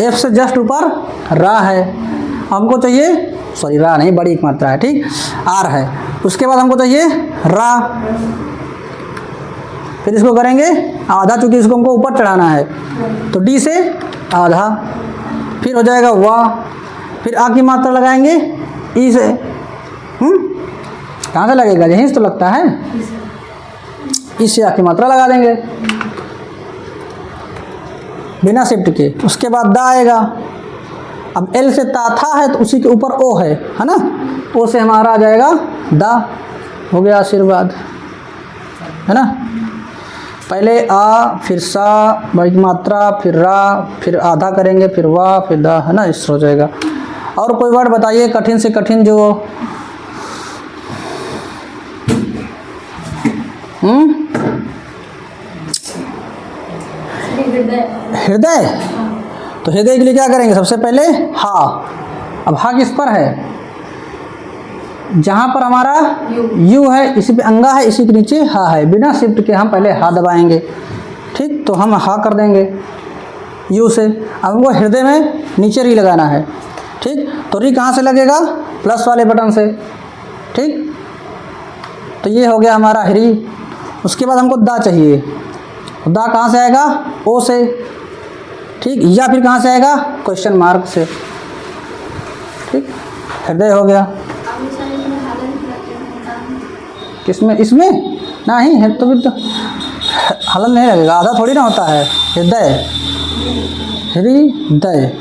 एफ से जस्ट ऊपर रा है। हमको चाहिए, सॉरी रा नहीं, बड़ी एक मात्रा है, ठीक, आर है। उसके बाद हमको चाहिए रा, फिर इसको करेंगे आधा, चूंकि इसको हमको ऊपर चढ़ाना है, तो डी से आधा, फिर हो जाएगा वाह, फिर आ की मात्रा लगाएंगे ई से। कहाँ से लगेगा? यहीं से तो लगता है, इससे आ की मात्रा लगा देंगे बिना शिफ्ट के। उसके बाद दा आएगा, अब एल से ता था है तो उसी के ऊपर ओ है ना, ओ से हमारा आ जाएगा दा, हो गया आशीर्वाद, है ना। पहले आ, फिर सा, बड़ी मात्रा, फिर रा, फिर आधा करेंगे, फिर वाह, फिर दा, है ना, इस हो जाएगा। और कोई वर्ड बताइए कठिन से कठिन जो हृदय। तो हृदय के लिए क्या करेंगे, सबसे पहले हा। अब हा किस पर है, जहाँ पर हमारा यू है इसी पे अंगा है, इसी के नीचे हा है, बिना शिफ्ट के हम पहले हा दबाएंगे, ठीक। तो हम हा कर देंगे यू से। अब हमको हृदय में नीचे री लगाना है, ठीक। तो री कहाँ से लगेगा, प्लस वाले बटन से, ठीक। तो ये हो गया हमारा हरी। उसके बाद हमको दा चाहिए, दा कहाँ से आएगा, ओ से, ठीक, या फिर कहाँ से आएगा, क्वेश्चन मार्क से, ठीक। हृदय हो गया। किसमें, इसमें नहीं है तो फिर तो हलन नहीं लगेगा, आधा थोड़ी ना होता है, हृदय, हृदय,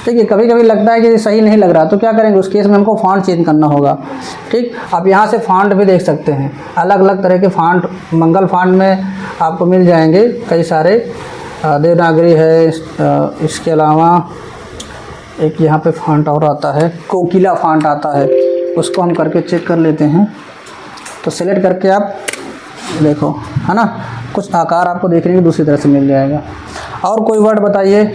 ठीक है। कभी कभी लगता है कि सही नहीं लग रहा तो क्या करेंगे, उस केस में हमको फॉन्ट चेंज करना होगा, ठीक। आप यहाँ से फॉन्ट भी देख सकते हैं, अलग अलग तरह के फॉन्ट मंगल फॉन्ट में आपको मिल जाएंगे कई सारे, देवनागरी है, इसके अलावा एक यहाँ पे फॉन्ट और आता है, कोकिला फॉन्ट आता है, उसको हम करके चेक कर लेते हैं। तो सेलेक्ट करके आप देखो, है ना, कुछ आकार आपको देखने की दूसरी तरह से मिल जाएगा। और कोई वर्ड बताइए।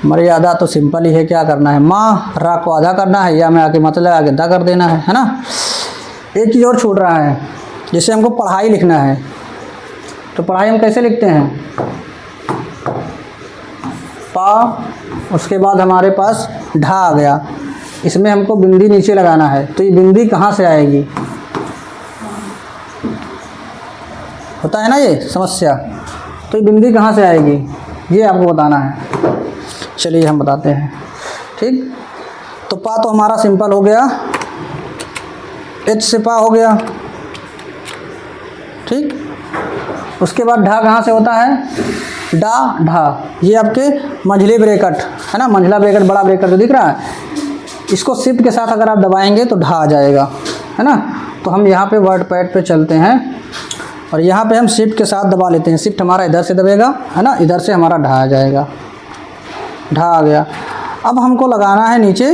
मर्यादा तो सिंपल ही है, क्या करना है, माँ रा को आधा करना है, या में आके मतलब आगे दा कर देना है ना। एक चीज़ और छूट रहा है, जैसे हमको पढ़ाई लिखना है तो पढ़ाई हम कैसे लिखते हैं, पा, उसके बाद हमारे पास ढा आ गया, इसमें हमको बिंदी नीचे लगाना है, तो ये बिंदी कहाँ से आएगी, होता है ना ये समस्या, तो ये बिंदी कहाँ से आएगी ये आपको बताना है। चलिए हम बताते हैं, ठीक। तो पा तो हमारा सिंपल हो गया, एच से पा हो गया, ठीक। उसके बाद ढा कहाँ से होता है, डा, ढा, ये आपके मंझले ब्रैकेट है ना, मंझला ब्रैकेट बड़ा ब्रैकेट जो दिख रहा है, इसको शिफ्ट के साथ अगर आप दबाएंगे तो ढा आ जाएगा, है ना। तो हम यहाँ पे वर्ड पैड पे चलते हैं और यहाँ पे हम शिफ्ट के साथ दबा लेते हैं, शिफ्ट हमारा इधर से दबेगा, है ना, इधर से हमारा ढा आ जाएगा, ढा आ गया। अब हमको लगाना है नीचे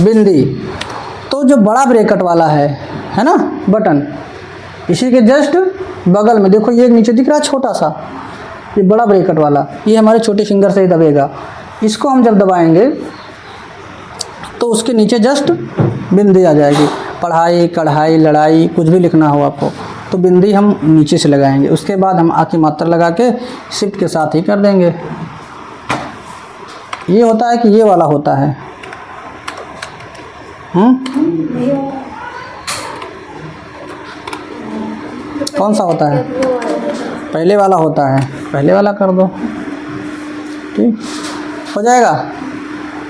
बिंदी, तो जो बड़ा ब्रैकेट वाला है ना बटन, इसी के जस्ट बगल में देखो ये नीचे दिख रहा है छोटा सा, ये बड़ा ब्रैकेट वाला, ये हमारे छोटे फिंगर से ही दबेगा। इसको हम जब दबाएंगे तो उसके नीचे जस्ट बिंदी आ जाएगी। पढ़ाई, कढ़ाई, लड़ाई, कुछ भी लिखना हो आपको तो बिंदी हम नीचे से लगाएंगे। उसके बाद हम आकी मात्रा लगा के शिफ्ट के साथ ही कर देंगे। ये होता है कि ये वाला होता है, कौन सा होता है, पहले वाला होता है, पहले वाला कर दो, ठीक हो जाएगा।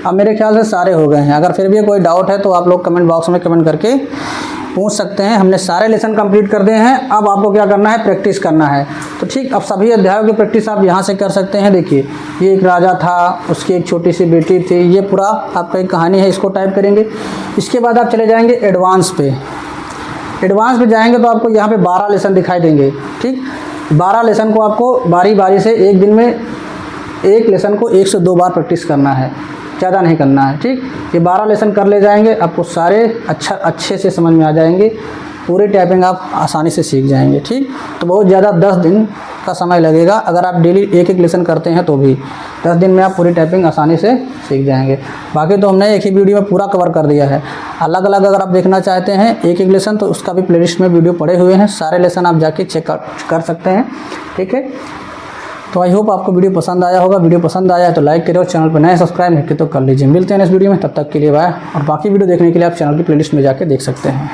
अब मेरे ख्याल से सारे हो गए हैं, अगर फिर भी कोई डाउट है तो आप लोग कमेंट बॉक्स में कमेंट करके पूछ सकते हैं। हमने सारे लेसन कंप्लीट कर दिए हैं, अब आपको क्या करना है, प्रैक्टिस करना है। तो ठीक, अब सभी अध्यायों की प्रैक्टिस आप यहाँ से कर सकते हैं। देखिए ये एक राजा था, उसकी एक छोटी सी बेटी थी, ये पूरा आपका एक कहानी है, इसको टाइप करेंगे। इसके बाद आप चले जाएंगे एडवांस पे। एडवांस पे जाएंगे तो आपको यहाँ पे 12 लेसन दिखाई देंगे, ठीक। 12 लेसन को आपको बारी बारी से एक दिन में एक लेसन को 1 से 2 बार प्रैक्टिस करना है, ज़्यादा नहीं करना है, ठीक। ये 12 लेसन कर ले जाएंगे, आपको सारे अच्छे से समझ में आ जाएंगे, पूरी टाइपिंग आप आसानी से सीख जाएंगे, ठीक। तो बहुत ज़्यादा 10 दिन का समय लगेगा, अगर आप डेली एक एक लेसन करते हैं तो भी 10 दिन में आप पूरी टाइपिंग आसानी से सीख जाएंगे। बाकी तो हमने एक ही वीडियो में पूरा कवर कर दिया है। अलग अलग अगर आप देखना चाहते हैं एक एक लेसन तो उसका भी प्लेलिस्ट में वीडियो पड़े हुए हैं, सारे लेसन आप जाके चेक कर सकते हैं, ठीक है। तो आई होप आपको वीडियो पसंद आया होगा। वीडियो पसंद आया है तो लाइक करें और चैनल पर नए सब्सक्राइब नहीं किए तो कर लीजिए। मिलते हैं नेक्स्ट वीडियो में, तब तक के लिए बाय। और बाकी वीडियो देखने के लिए आप चैनल की प्लेलिस्ट में जाके देख सकते हैं।